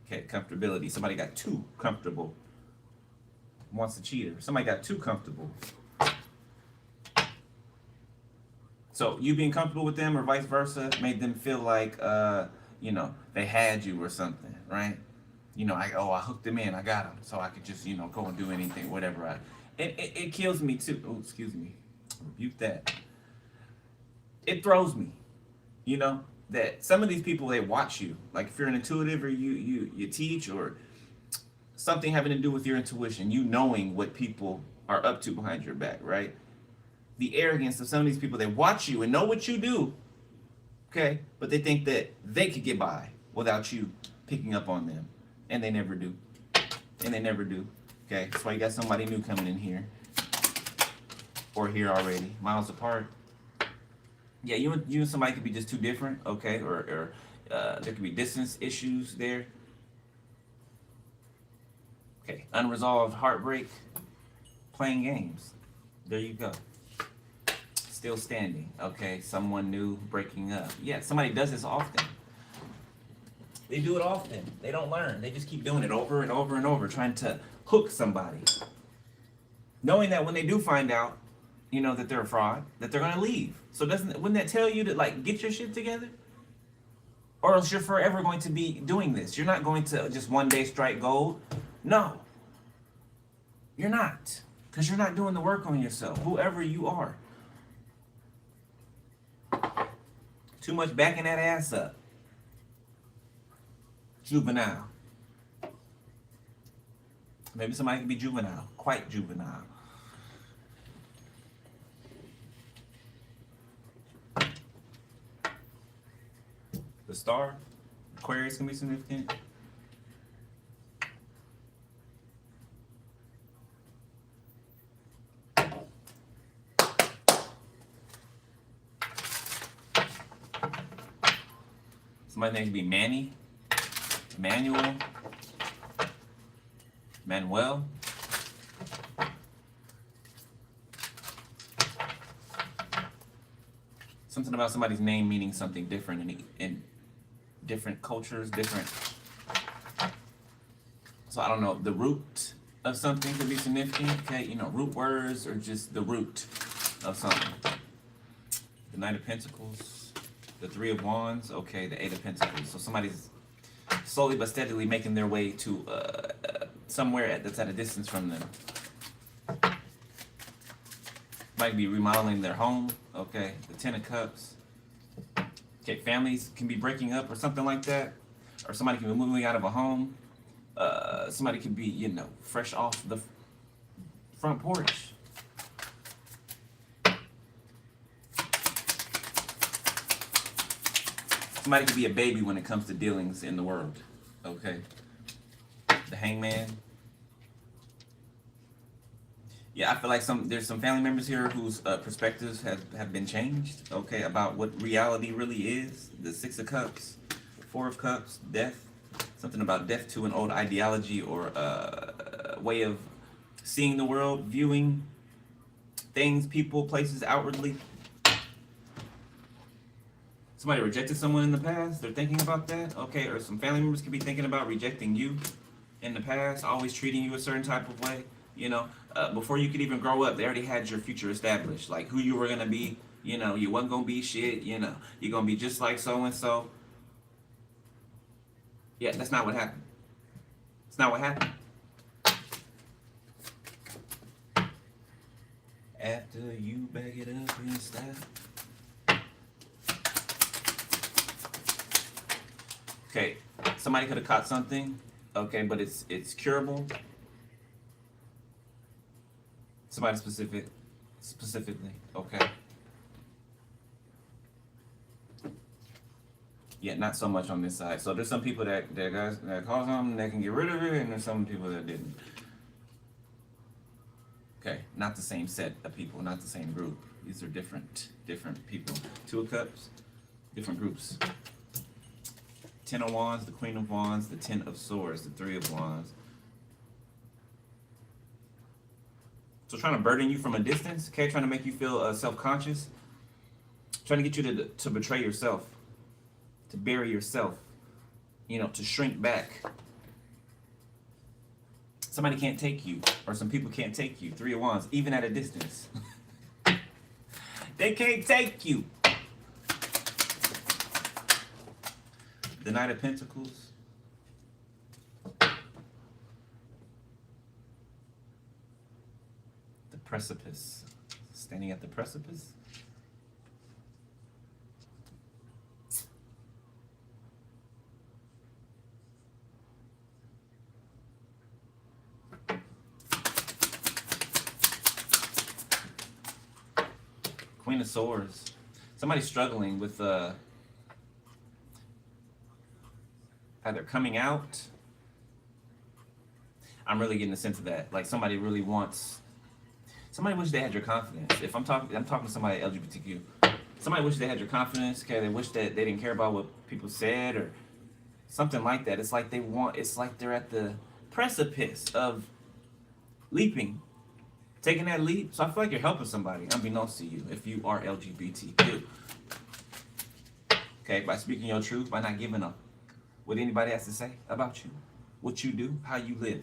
Okay, comfortability. Somebody got too comfortable. Wants a cheater. Somebody got too comfortable. So you being comfortable with them or vice versa made them feel like, they had you or something, right? I hooked them in. I got them. So I could just, go and do anything, whatever. It kills me too. Oh, excuse me. Rebuke that. It throws me, that some of these people, they watch you. Like if you're an intuitive or you teach or something having to do with your intuition, knowing what people are up to behind your back, right? The arrogance of some of these people, they watch you and know what you do, okay? But they think that they could get by without you picking up on them. And they never do. And they never do, okay? That's why you got somebody new coming in here. Or here already, miles apart. Yeah, you and somebody could be just too different, okay? Or there could be distance issues there. Okay, unresolved heartbreak, playing games. There you go. Still standing, okay? Someone new breaking up. Yeah, somebody does this often. They do it often. They don't learn. They just keep doing it over and over and over, trying to hook somebody. Knowing that when they do find out, that they're a fraud, that they're gonna leave. So wouldn't that tell you to get your shit together? Or else you're forever going to be doing this. You're not going to just one day strike gold. No. You're not. Because you're not doing the work on yourself, whoever you are. Too much backing that ass up. Juvenile. Maybe somebody can be juvenile, quite juvenile. The star, Aquarius can be significant. Somebody named to be Manny, Manuel, Manuel. Something about somebody's name meaning something different in different cultures, different. So I don't know, the root of something could be significant, okay? Root words or just the root of something. The Knight of Pentacles, the Three of Wands, okay, the Eight of Pentacles. So somebody's slowly but steadily making their way to somewhere that's at a distance from them. Might be remodeling their home, okay, the Ten of Cups. Okay, families can be breaking up or something like that. Or somebody can be moving out of a home. Somebody could be, fresh off the front porch. Somebody could be a baby when it comes to dealings in the world. Okay. The Hangman. Yeah, I feel like there's some family members here whose perspectives have been changed, okay, about what reality really is. The Six of Cups, Four of Cups, death, something about death to an old ideology or way of seeing the world, viewing things, people, places outwardly. Somebody rejected someone in the past, they're thinking about that, okay, or some family members could be thinking about rejecting you in the past, always treating you a certain type of way. You know, before you could even grow up, they already had your future established, like who you were gonna be. You know, you wasn't gonna be shit. You know, you're gonna be just like so and so. Yeah, that's not what happened. It's not what happened. After you bag it up in style. Okay, somebody could have caught something. Okay, but it's curable. Somebody specifically. Okay. Yeah, not so much on this side. So there's some people that guys that cause them that can get rid of it, and there's some people that didn't. Okay, not the same set of people, not the same group. These are different people. Two of Cups, different groups. Ten of Wands, the Queen of Wands, the Ten of Swords, the Three of Wands. So trying to burden you from a distance, okay? Trying to make you feel self-conscious. Trying to get you to betray yourself, to bury yourself, you know, to shrink back. Somebody can't take you, or some people can't take you. Three of Wands, even at a distance. They can't take you. The Knight of Pentacles. The Precipice. Standing at the precipice. Queen of Swords. Somebody's struggling with either coming out. I'm really getting a sense of that. Like somebody really wants. Somebody wish they had your confidence. If I'm talking to somebody LGBTQ. Somebody wish they had your confidence. Okay, they wish that they didn't care about what people said or something like that. It's like they want. It's like they're at the precipice of leaping, taking that leap. So I feel like you're helping somebody, unbeknownst to you, if you are LGBTQ. Okay, by speaking your truth, by not giving up what anybody has to say about you, what you do, how you live.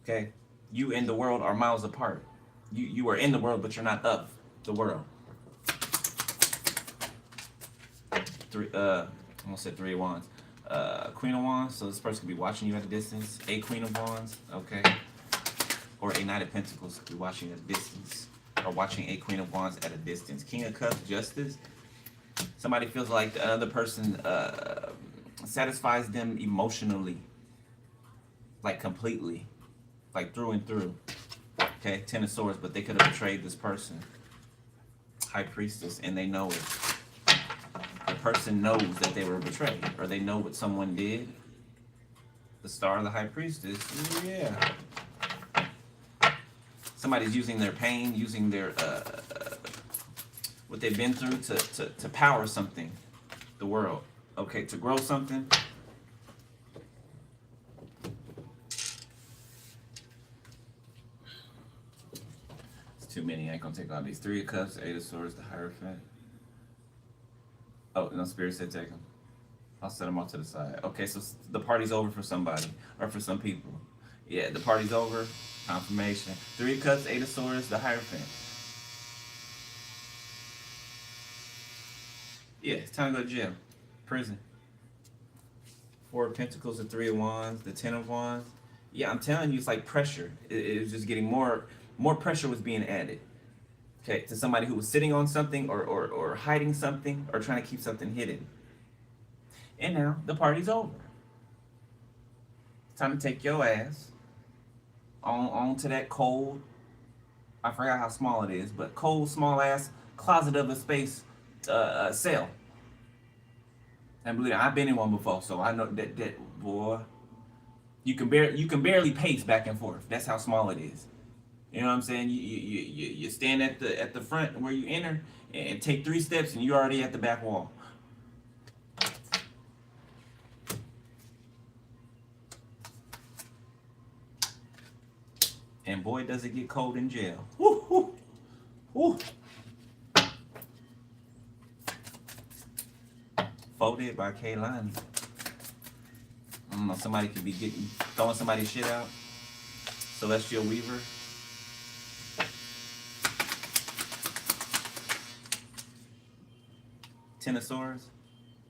Okay, you and the world are miles apart. You are in the world, but you're not of the world. I almost said Three of Wands. Queen of Wands. So this person could be watching you at a distance. A Queen of Wands. Okay. Or a Knight of Pentacles could be watching you at a distance, or watching a Queen of Wands at a distance. King of Cups, Justice. Somebody feels like the other person satisfies them emotionally, like completely, like through and through. Okay, Ten of Swords, but they could have betrayed this person. High Priestess, and they know it. The person knows that they were betrayed, or they know what someone did. The Star of the High Priestess, yeah. Somebody's using their pain, using their what they've been through to power something, the world. Okay, to grow something. It's too many. I ain't gonna take all these. Three of Cups, Eight of Swords, the Hierophant. Oh, no, Spirit said take them. I'll set them off to the side. Okay, so the party's over for somebody, or for some people. Yeah, the party's over. Confirmation. Three of Cups, Eight of Swords, the Hierophant. Yeah, it's time to go to jail. Prison. Four of Pentacles, the Three of Wands, the Ten of Wands. Yeah, I'm telling you, it's like pressure. It was just getting more pressure was being added. Okay, to somebody who was sitting on something or hiding something or trying to keep something hidden. And now the party's over. It's time to take your ass on to that cold, I forgot how small it is, but cold, small ass closet of a space cell. And believe it, I've been in one before, so I know that boy, you can barely pace back and forth. That's how small it is. You know what I'm saying? You stand at the front where you enter and take 3 steps and you're already at the back wall. And boy, does it get cold in jail. Woo, woo, woo. Folded by Kaylani. I don't know, somebody could be throwing somebody's shit out. Celestial Weaver. Ten of Swords.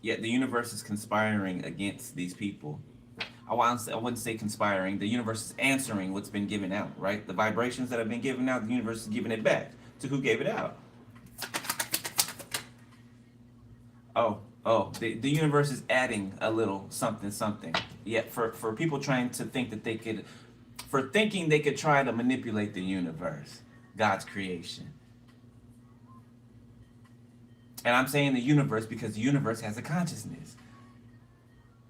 Yet the universe is conspiring against these people. I wouldn't say conspiring. The universe is answering what's been given out, right? The vibrations that have been given out, the universe is giving it back to who gave it out. The universe is adding a little something, something. Yet for people trying to think that thinking they could try to manipulate the universe, God's creation. And I'm saying the universe because the universe has a consciousness.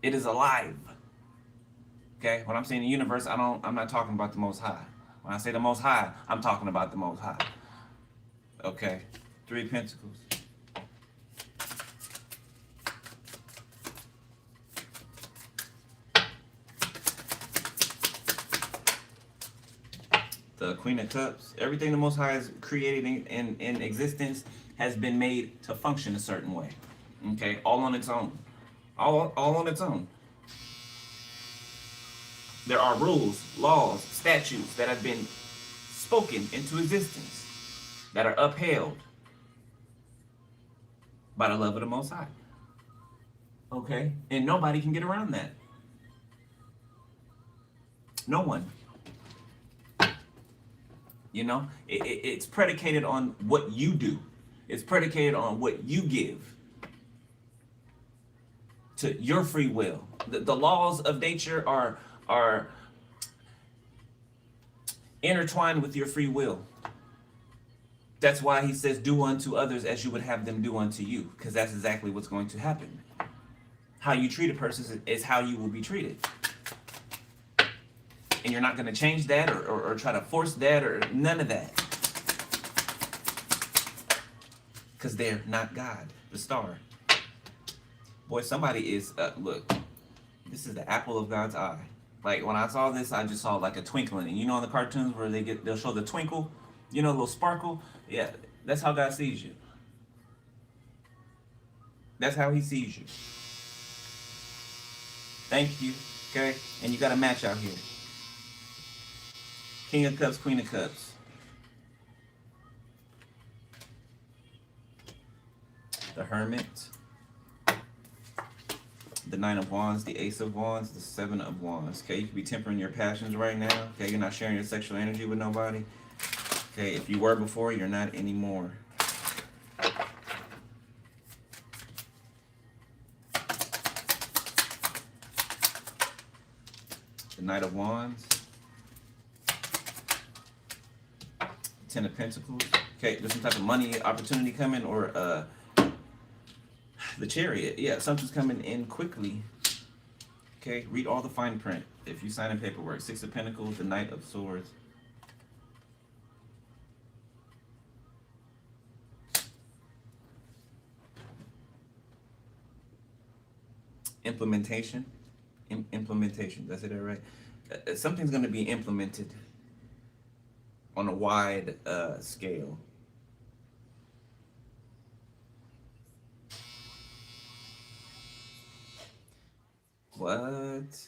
It is alive. Okay? When I'm saying the universe, I'm not talking about the Most High. When I say the Most High, I'm talking about the Most High. Okay? 3 Pentacles. The Queen of Cups. Everything the Most High has created in existence has been made to function a certain way. Okay? All on its own. All on its own. There are rules, laws, statutes that have been spoken into existence that are upheld by the love of the Most High. Okay? And nobody can get around that. No one. You know? It's predicated on what you do. It's predicated on what you give to your free will. The laws of nature are intertwined with your free will. That's why he says, do unto others as you would have them do unto you, because that's exactly what's going to happen. How you treat a person is how you will be treated. And you're not going to change that or try to force that or none of that. Because they're not God, the star. Boy, somebody is, look, this is the apple of God's eye. Like when I saw this, I just saw like a twinkling. And you know in the cartoons where they'll show the twinkle, you know, a little sparkle? Yeah, that's how God sees you. That's how he sees you. Thank you, okay? And you got a match out here. King of Cups, Queen of Cups. The Hermit. The Nine of Wands, the Ace of Wands, the Seven of Wands. Okay, you could be tempering your passions right now. Okay, you're not sharing your sexual energy with nobody. Okay, if you were before, you're not anymore. The Knight of Wands. Ten of Pentacles. Okay, there's some type of money opportunity coming, or the Chariot. Yeah, something's coming in quickly. Okay, read all the fine print if you sign in paperwork. Six of Pentacles, the Knight of Swords. Implementation. Implementation. Did I say that right? Something's going to be implemented on a wide scale. What?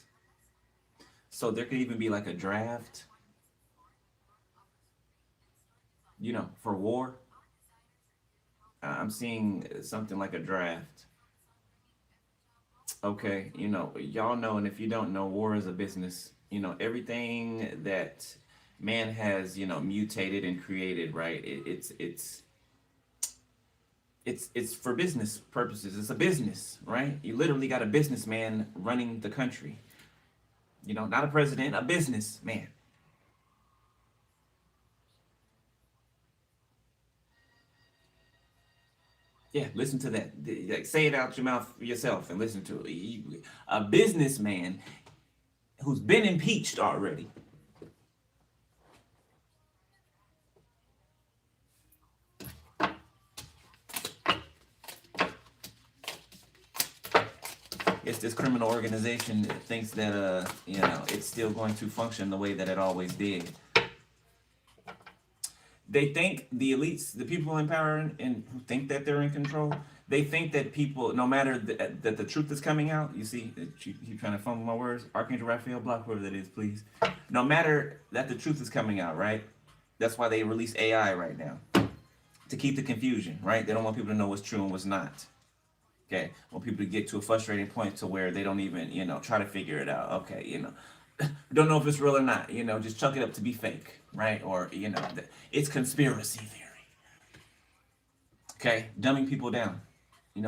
So there could even be like a draft, you know, for war. I'm seeing something like a draft. Okay, you know, y'all know, and if you don't know, war is a business. You know, everything that man has, you know, mutated and created, right? It's for business purposes. It's a business, right? You literally got a businessman running the country. You know, not a president, a businessman. Yeah, listen to that. Like, say it out your mouth yourself and listen to it. A businessman who's been impeached already. it's this criminal organization that thinks that it's still going to function the way that it always did. They think the elites, the people in power and who think that they're in control, they think that people, no matter that the truth is coming out, you see, you trying to fumble my words, Archangel Raphael, block whoever that is, please. No matter that the truth is coming out, right? That's why they release AI right now, to keep the confusion, right? They don't want people to know what's true and what's not. Okay, want people to get to a frustrating point to where they don't even, try to figure it out. Okay, don't know if it's real or not. Just chuck it up to be fake, right? Or it's conspiracy theory. Okay, dumbing people down.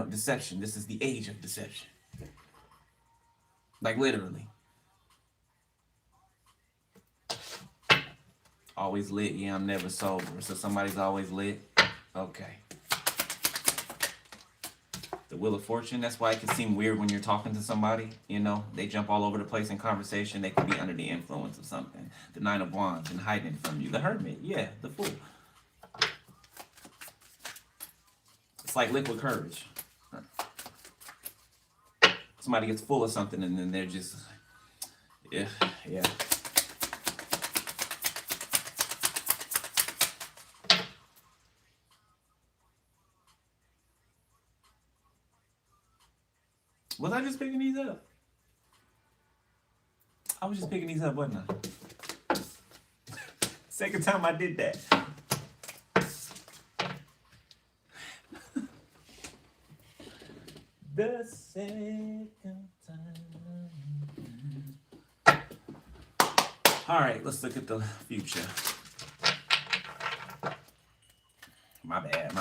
Deception. This is the age of deception. Like literally. Always lit. Yeah, I'm never sober. So somebody's always lit. Okay. The Wheel of Fortune, that's why it can seem weird when you're talking to somebody. They jump all over the place in conversation. They could be under the influence of something. The Nine of Wands and hiding from you. The Hermit, yeah, the Fool. It's like liquid courage. Somebody gets full of something and then they're just, yeah. Was I just picking these up? I was just picking these up, wasn't I? Second time I did that. The second time. All right, let's look at the future. My bad.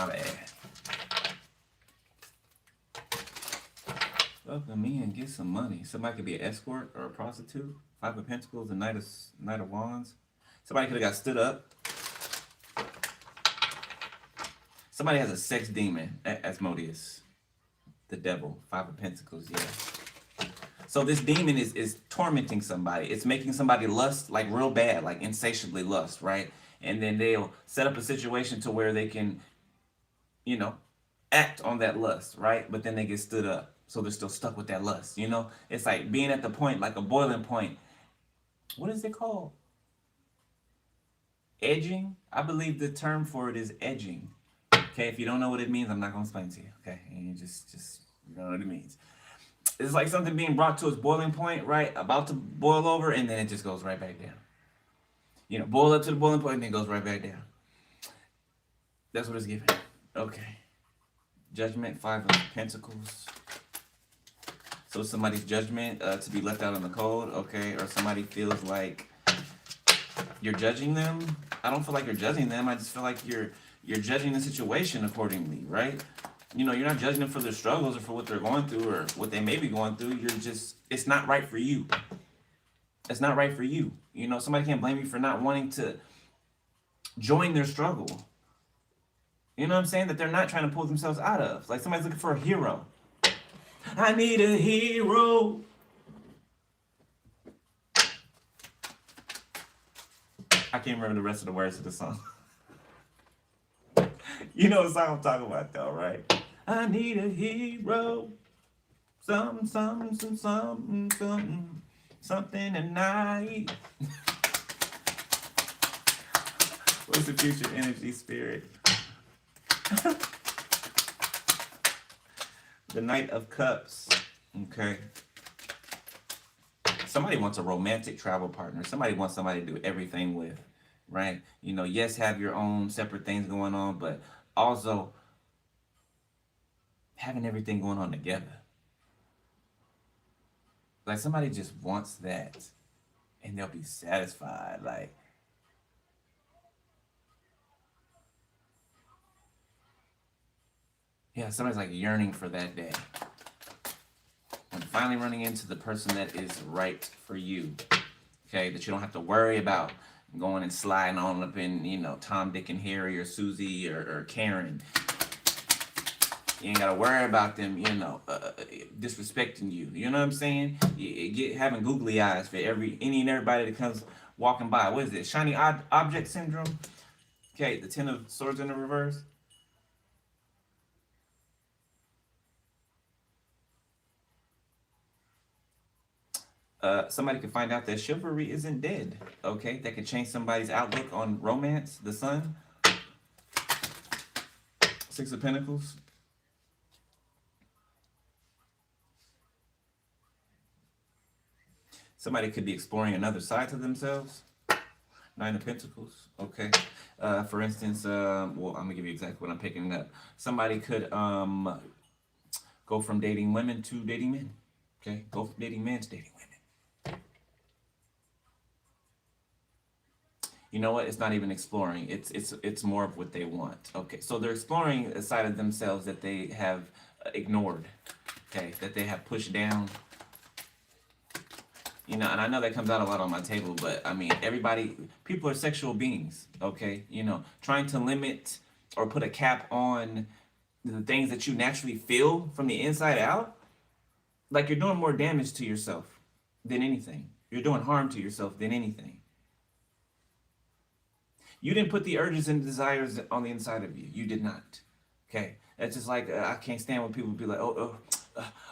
Welcome me and get some money. Somebody could be an escort or a prostitute. Five of Pentacles, the Knight of Wands. Somebody could have got stood up. Somebody has a sex demon, Asmodeus. The devil, Five of Pentacles, yeah. So this demon is tormenting somebody. It's making somebody lust like real bad, like insatiably lust, right? And then they'll set up a situation to where they can, act on that lust, right? But then they get stood up. So they're still stuck with that lust, It's like being at the point, like a boiling point. What is it called? Edging? I believe the term for it is edging. Okay, if you don't know what it means, I'm not going to explain to you. Okay, and you just you know what it means. It's like something being brought to its boiling point, right? About to boil over, and then it just goes right back down. Boil up to the boiling point, and then it goes right back down. That's what it's giving. Okay. Judgment, Five of Pentacles. So somebody's judgment to be left out in the cold, okay? Or somebody feels like you're judging them. I don't feel like you're judging them. I just feel like you're judging the situation accordingly, right? You're not judging them for their struggles or for what they're going through or what they may be going through. It's not right for you. It's not right for you. Somebody can't blame you for not wanting to join their struggle. You know what I'm saying? That they're not trying to pull themselves out of. Like somebody's looking for a hero. I need a hero. I can't remember the rest of the words of the song. You know what song I'm talking about though, right? I need a hero. Something tonight. What's the future energy spirit? The Knight of Cups. Okay. Somebody wants a romantic travel partner. Somebody wants somebody to do everything with, right? Yes, have your own separate things going on, but also having everything going on together. Like somebody just wants that and they'll be satisfied. Like, yeah, somebody's like yearning for that day. And finally running into the person that is right for you. Okay, that you don't have to worry about going and sliding on up in, Tom, Dick, and Harry or Susie or Karen. You ain't gotta worry about them, disrespecting you. You know what I'm saying? Having googly eyes for any and everybody that comes walking by. What is it? Shiny object syndrome? Okay, the Ten of Swords in the reverse. Somebody could find out that chivalry isn't dead. Okay, that could change somebody's outlook on romance. The Sun, Six of Pentacles. Somebody could be exploring another side to themselves. Nine of Pentacles. Okay. For instance, well, I'm gonna give you exactly what I'm picking up. Somebody could go from dating women to dating men. Okay, go from dating men to dating women. You know what? It's not even exploring. It's more of what they want. Okay, so they're exploring a side of themselves that they have ignored. Okay, that they have pushed down. You know, and I know that comes out a lot on my table, but I mean, people are sexual beings, okay? You know, trying to limit or put a cap on the things that you naturally feel from the inside out, like you're doing more damage to yourself than anything. You're doing harm to yourself than anything. You didn't put the urges and desires on the inside of you. You did not. Okay? That's just like, I can't stand when people be like,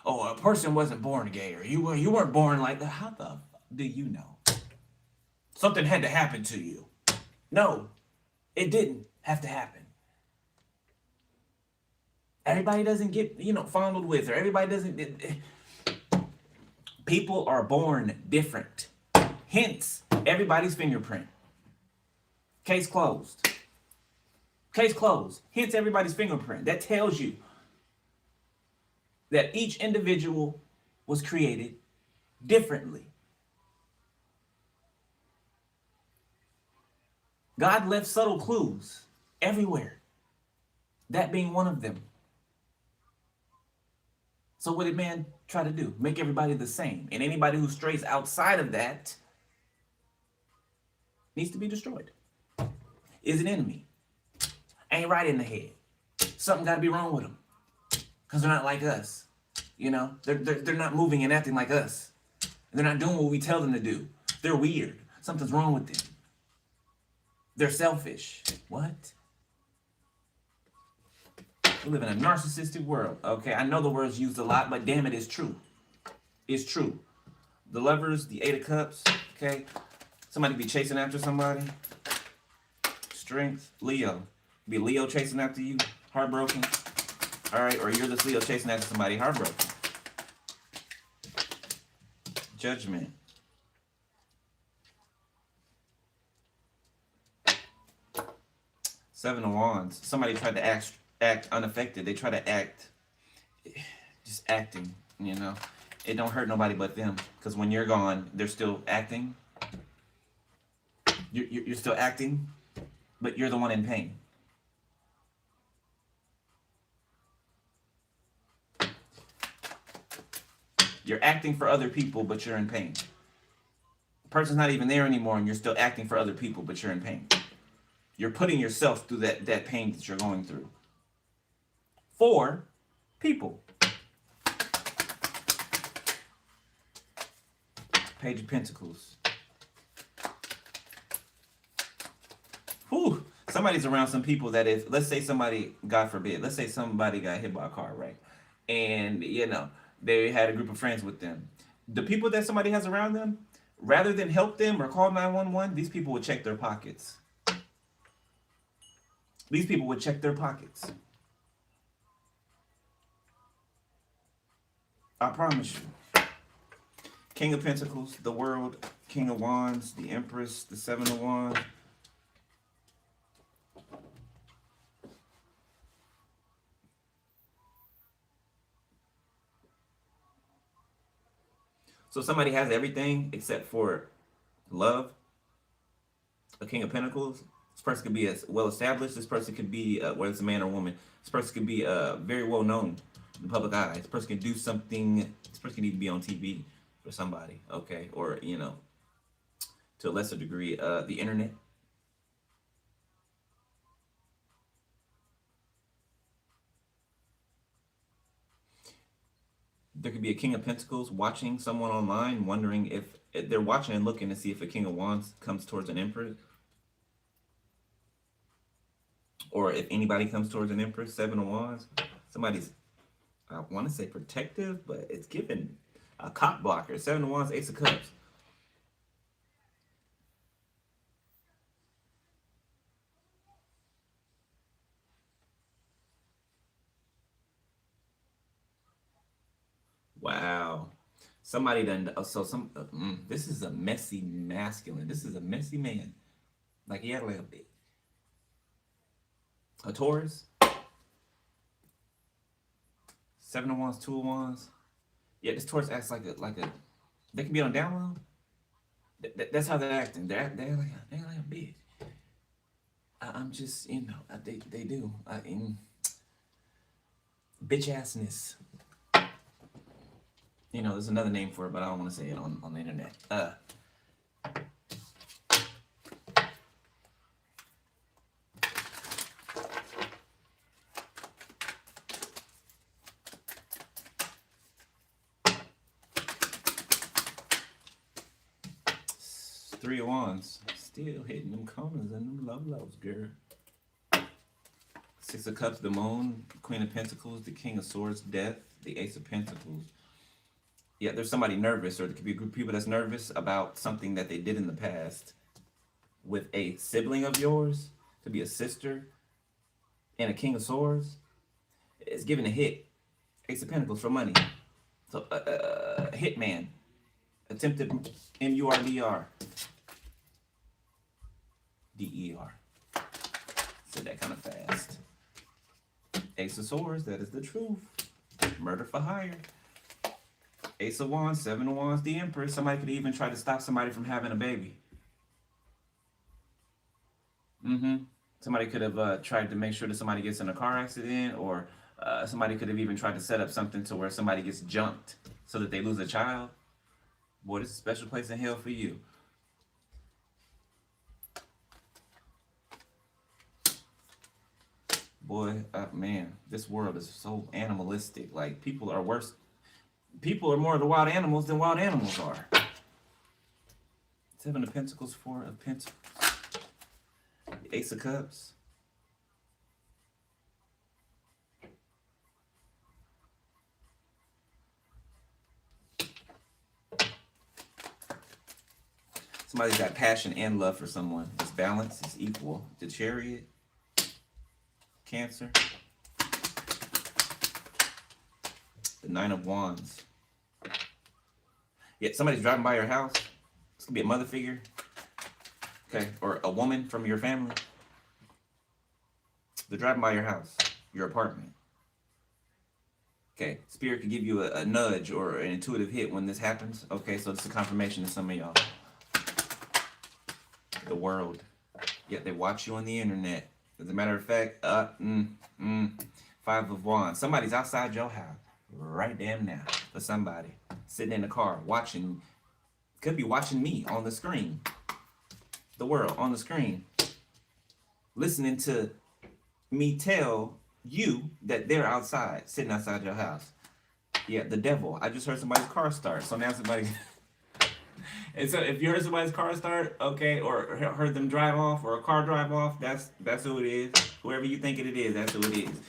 a person wasn't born gay, or you weren't born like that. How the fuck do you know? Something had to happen to you. No, it didn't have to happen. Everybody doesn't get, fondled with, or everybody doesn't. People are born different. Hence, everybody's fingerprint. Case closed. Case closed. Hence, everybody's fingerprint. That tells you that each individual was created differently. God left subtle clues everywhere, that being one of them. So what did man try to do? Make everybody the same. And anybody who strays outside of that needs to be destroyed. Is an enemy. Ain't right in the head. Something got to be wrong with them. Because they're not like us. You know, they're not moving and acting like us. They're not doing what we tell them to do. They're weird. Something's wrong with them. They're selfish. What? We live in a narcissistic world. Okay, I know the word's used a lot, but damn it, it's true. It's true. The Lovers, the Eight of Cups. Okay, somebody be chasing after somebody. Strength, Leo. Be Leo chasing after you, heartbroken. All right, or you're this Leo chasing after somebody, heartbroken. Judgment. Seven of Wands. Somebody tried to act unaffected. They try to act, just acting, you know. It don't hurt nobody but them. Because when you're gone, they're still acting. You're still acting, but you're the one in pain. You're acting for other people, but you're in pain. The person's not even there anymore, and you're still acting for other people, but you're in pain. You're putting yourself through that pain that you're going through. For people. Page of Pentacles. Whew. Somebody's around some people that if, let's say somebody, God forbid, let's say somebody got hit by a car, right? And, you know, they had a group of friends with them. The people that somebody has around them, rather than help them or call 911, these people would check their pockets. These people would check their pockets. I promise you. King of Pentacles, the World, King of Wands, the Empress, the Seven of Wands. So somebody has everything except for love. A King of Pentacles. This person could be as well established. This person could be, whether it's a man or woman, this person could be very well known in the public eye. This person can do something. This person can even be on TV for somebody, okay? Or, you know, to a lesser degree, the internet. There could be a King of Pentacles watching someone online, wondering if they're watching and looking to see if a King of Wands comes towards an Empress. Or if anybody comes towards an Empress, Seven of Wands. Somebody's, I want to say protective, but it's given. A cock blocker. 7 of Wands, Ace of Cups. Wow. Somebody done. So some. This is a messy masculine. This is a messy man. Like he had like a Taurus. 7 of Wands, 2 of Wands. Yeah, this Taurus acts like a. They can be on down low. That's how they're acting. They're like a bitch. I'm just they do. Bitch assness. There's another name for it, but I don't want to say it on the internet. 3 of Wands. Still hitting them corners and them lows, girl. 6 of Cups, the Moon, Queen of Pentacles, the King of Swords, Death, the Ace of Pentacles. Yeah, there's somebody nervous, or there could be a group of people that's nervous about something that they did in the past with a sibling of yours, to be a sister, and a King of Swords. It's giving a hit. Ace of Pentacles for money. So, hitman. Attempted MURDR. DER. Said that kind of fast. Ace of Swords, that is the truth. Murder for hire. Ace of Wands, 7 of Wands, the Empress. Somebody could even try to stop somebody from having a baby. Somebody could have tried to make sure that somebody gets in a car accident, or somebody could have even tried to set up something to where somebody gets jumped so that they lose a child. Boy, this is a special place in hell for you. Boy, man, this world is so animalistic. Like, people are worse. People are more of the wild animals than wild animals are. 7 of Pentacles, 4 of Pentacles. The Ace of Cups. Somebody's got passion and love for someone. It's balance, it's equal. The Chariot. Cancer. The 9 of Wands. Yeah, somebody's driving by your house. This could be a mother figure. Okay, or a woman from your family. They're driving by your house, your apartment. Okay, Spirit could give you a nudge or an intuitive hit when this happens. Okay, so it's a confirmation to some of y'all. The World. Yeah, they watch you on the internet. As a matter of fact, 5 of Wands. Somebody's outside your house right damn now. For somebody sitting in the car watching, could be watching me on the screen. The World on the screen, listening to me tell you that they're outside, sitting outside your house. Yeah, the Devil. I just heard somebody's car start, so now somebody. And so if you heard somebody's car start, okay, or heard them drive off, or a car drive off, that's who it is. Whoever you think it is, that's who it is.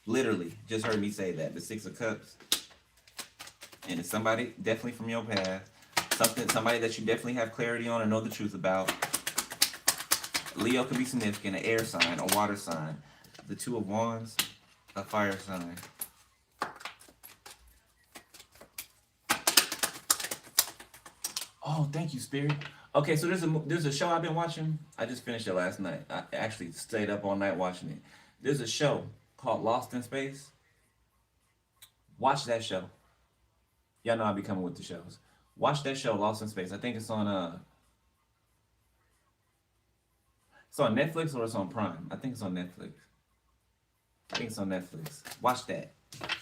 Literally, just heard me say that. The 6 of Cups. And it's somebody definitely from your past. Somebody that you definitely have clarity on and know the truth about. Leo could be significant, an air sign, a water sign. The 2 of Wands, a fire sign. Oh, thank you, Spirit. Okay, so there's a show I've been watching. I just finished it last night. I actually stayed up all night watching it. There's a show called Lost in Space. Watch that show. Y'all know I be coming with the shows. Watch that show, Lost in Space. I think it's on Netflix or it's on Prime. I think it's on Netflix. Watch that.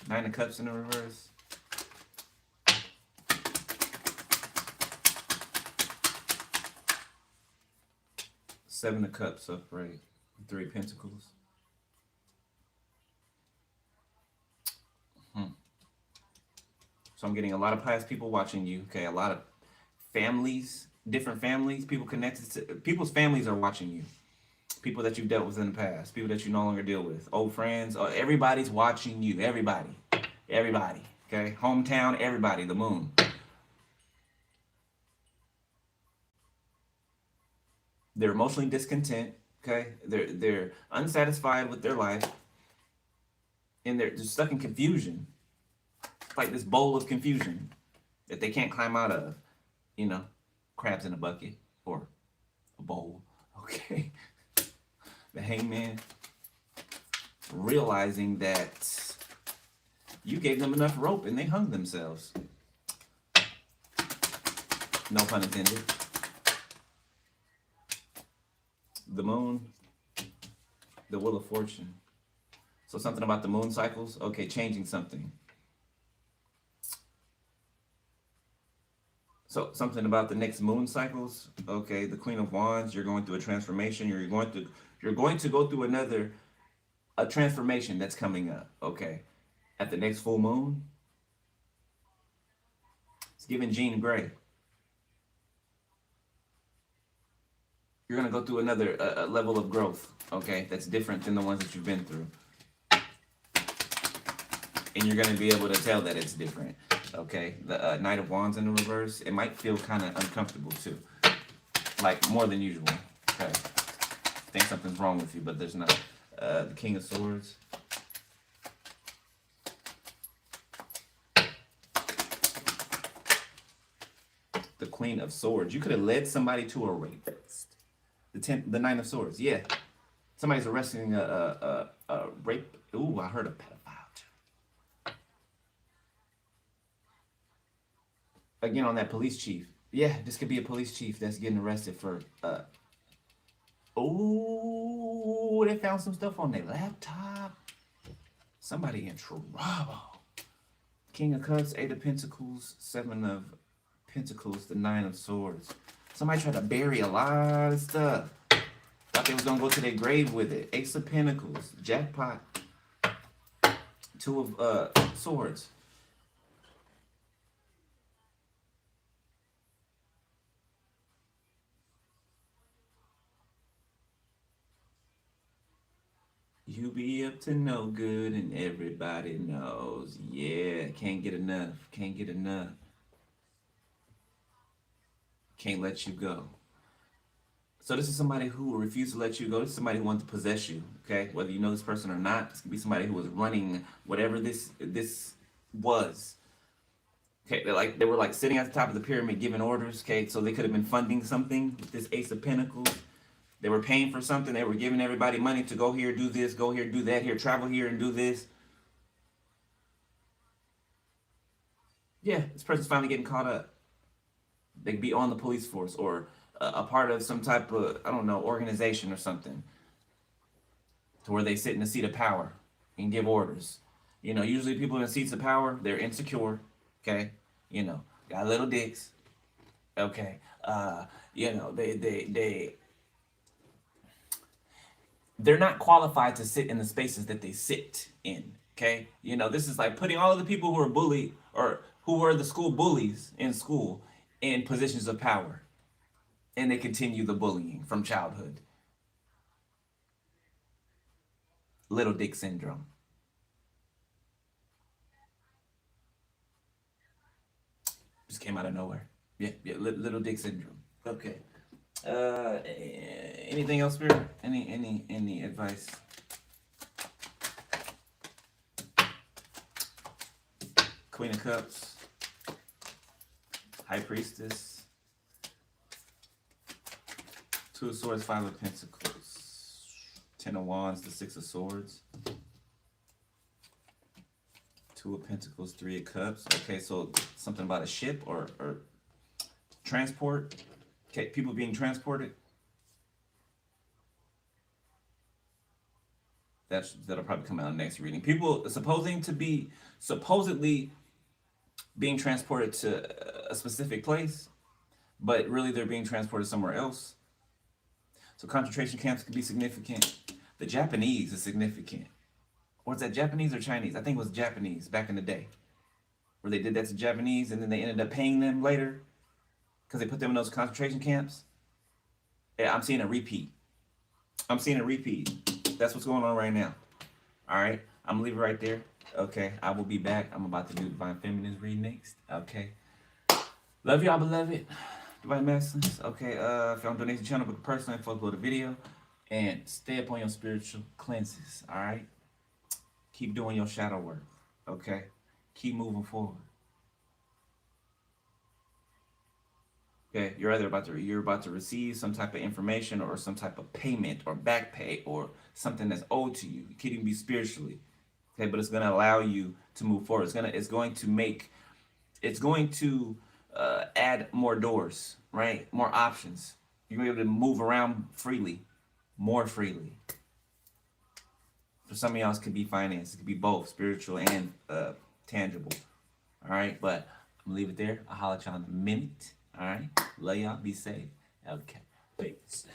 9 of Cups in the reverse. Seven of Cups upright. 3 of Pentacles. So I'm getting a lot of past people watching you. Okay, a lot of families, different families, people connected to people's families are watching you. People that you've dealt with in the past, people that you no longer deal with, old friends, everybody's watching you. Everybody. Everybody, okay? Hometown, everybody, the moon. They're emotionally discontent, okay? They're unsatisfied with their life, and they're just stuck in confusion. It's like this bowl of confusion that they can't climb out of. You know, crabs in a bucket or a bowl, okay? The hangman realizing that you gave them enough rope and they hung themselves. No pun intended. The moon, the wheel of fortune. So something about the moon cycles, okay, changing something. So something about the next moon cycles, okay, the Queen of Wands, you're going through a transformation, you're going to go through a transformation that's coming up, okay? At the next full moon, it's giving Jean Grey. You're gonna go through another level of growth, okay? That's different than the ones that you've been through, and you're gonna be able to tell that it's different, okay? The Knight of Wands in the reverse, it might feel kind of uncomfortable too, like more than usual. Okay, think something's wrong with you, but there's not. The King of Swords. The Queen of Swords. You could have led somebody to a rapist. The Nine of Swords. Yeah, somebody's arresting a rape. Ooh, I heard a pedophile too. Again, on that police chief. Yeah, this could be a police chief that's getting arrested for. Oh, they found some stuff on their laptop. Somebody in trouble. King of Cups, Eight of Pentacles, Seven of Pentacles, the Nine of Swords. Somebody tried to bury a lot of stuff. Thought they was gonna go to their grave with it. Ace of Pentacles, jackpot. Two of Swords. You be up to no good and everybody knows. Yeah, can't get enough. Can't get enough. Can't let you go. So this is somebody who will refuse to let you go. This is somebody who wants to possess you. Okay, whether you know this person or not, this could be somebody who was running whatever this was. Okay, they were like sitting at the top of the pyramid giving orders. Okay, so they could have been funding something with this Ace of Pentacles. They were paying for something. They were giving everybody money to go here, do this, go here, do that, here, travel here, and do this. Yeah, this person's finally getting caught up. They could be on the police force or a part of some type of, I don't know, organization or something, to where they sit in the seat of power and give orders. You know, usually people in seats of power, they're insecure. Okay, you know, got little dicks. Okay, you know, they're not qualified to sit in the spaces that they sit in. Okay, you know, this is like putting all of the people who are bullied or who were the school bullies in school in positions of power, and they continue the bullying from childhood. Little dick syndrome. Just came out of nowhere. Yeah, little dick syndrome. Okay. Anything else, Spirit? Any advice? Queen of Cups, High Priestess, Two of Swords, Five of Pentacles, Ten of Wands, the Six of Swords, Two of Pentacles, Three of Cups. Okay, so something about a ship or transport. Okay, people being transported. That'll probably come out in the next reading. People supposedly being transported to a specific place, but really they're being transported somewhere else. So concentration camps can be significant. The Japanese is significant. Was that Japanese or Chinese? I think it was Japanese back in the day, where they did that to Japanese and then they ended up paying them later because they put them in those concentration camps. Yeah, I'm seeing a repeat. I'm seeing a repeat. That's what's going on right now. All right, I'm gonna leave it right there. Okay, I will be back. I'm about to do Divine Feminine's read next. Okay. Love y'all, beloved. Divine Masculines. Okay, if y'all donate to the channel, book a personal info, upload a video. And stay up on your spiritual cleanses. Alright? Keep doing your shadow work. Okay? Keep moving forward. Okay, you're either about to receive some type of information or some type of payment or back pay or something that's owed to you. It could even be spiritually. Okay, but it's gonna allow you to move forward. It's going to add more doors, right? More options. You're gonna be able to move around freely, more freely. For some of y'all, it could be finance. It could be both, spiritual and tangible. All right, but I'm gonna leave it there. I'll holler at y'all in a minute. All right, love y'all. Be safe. Okay, peace.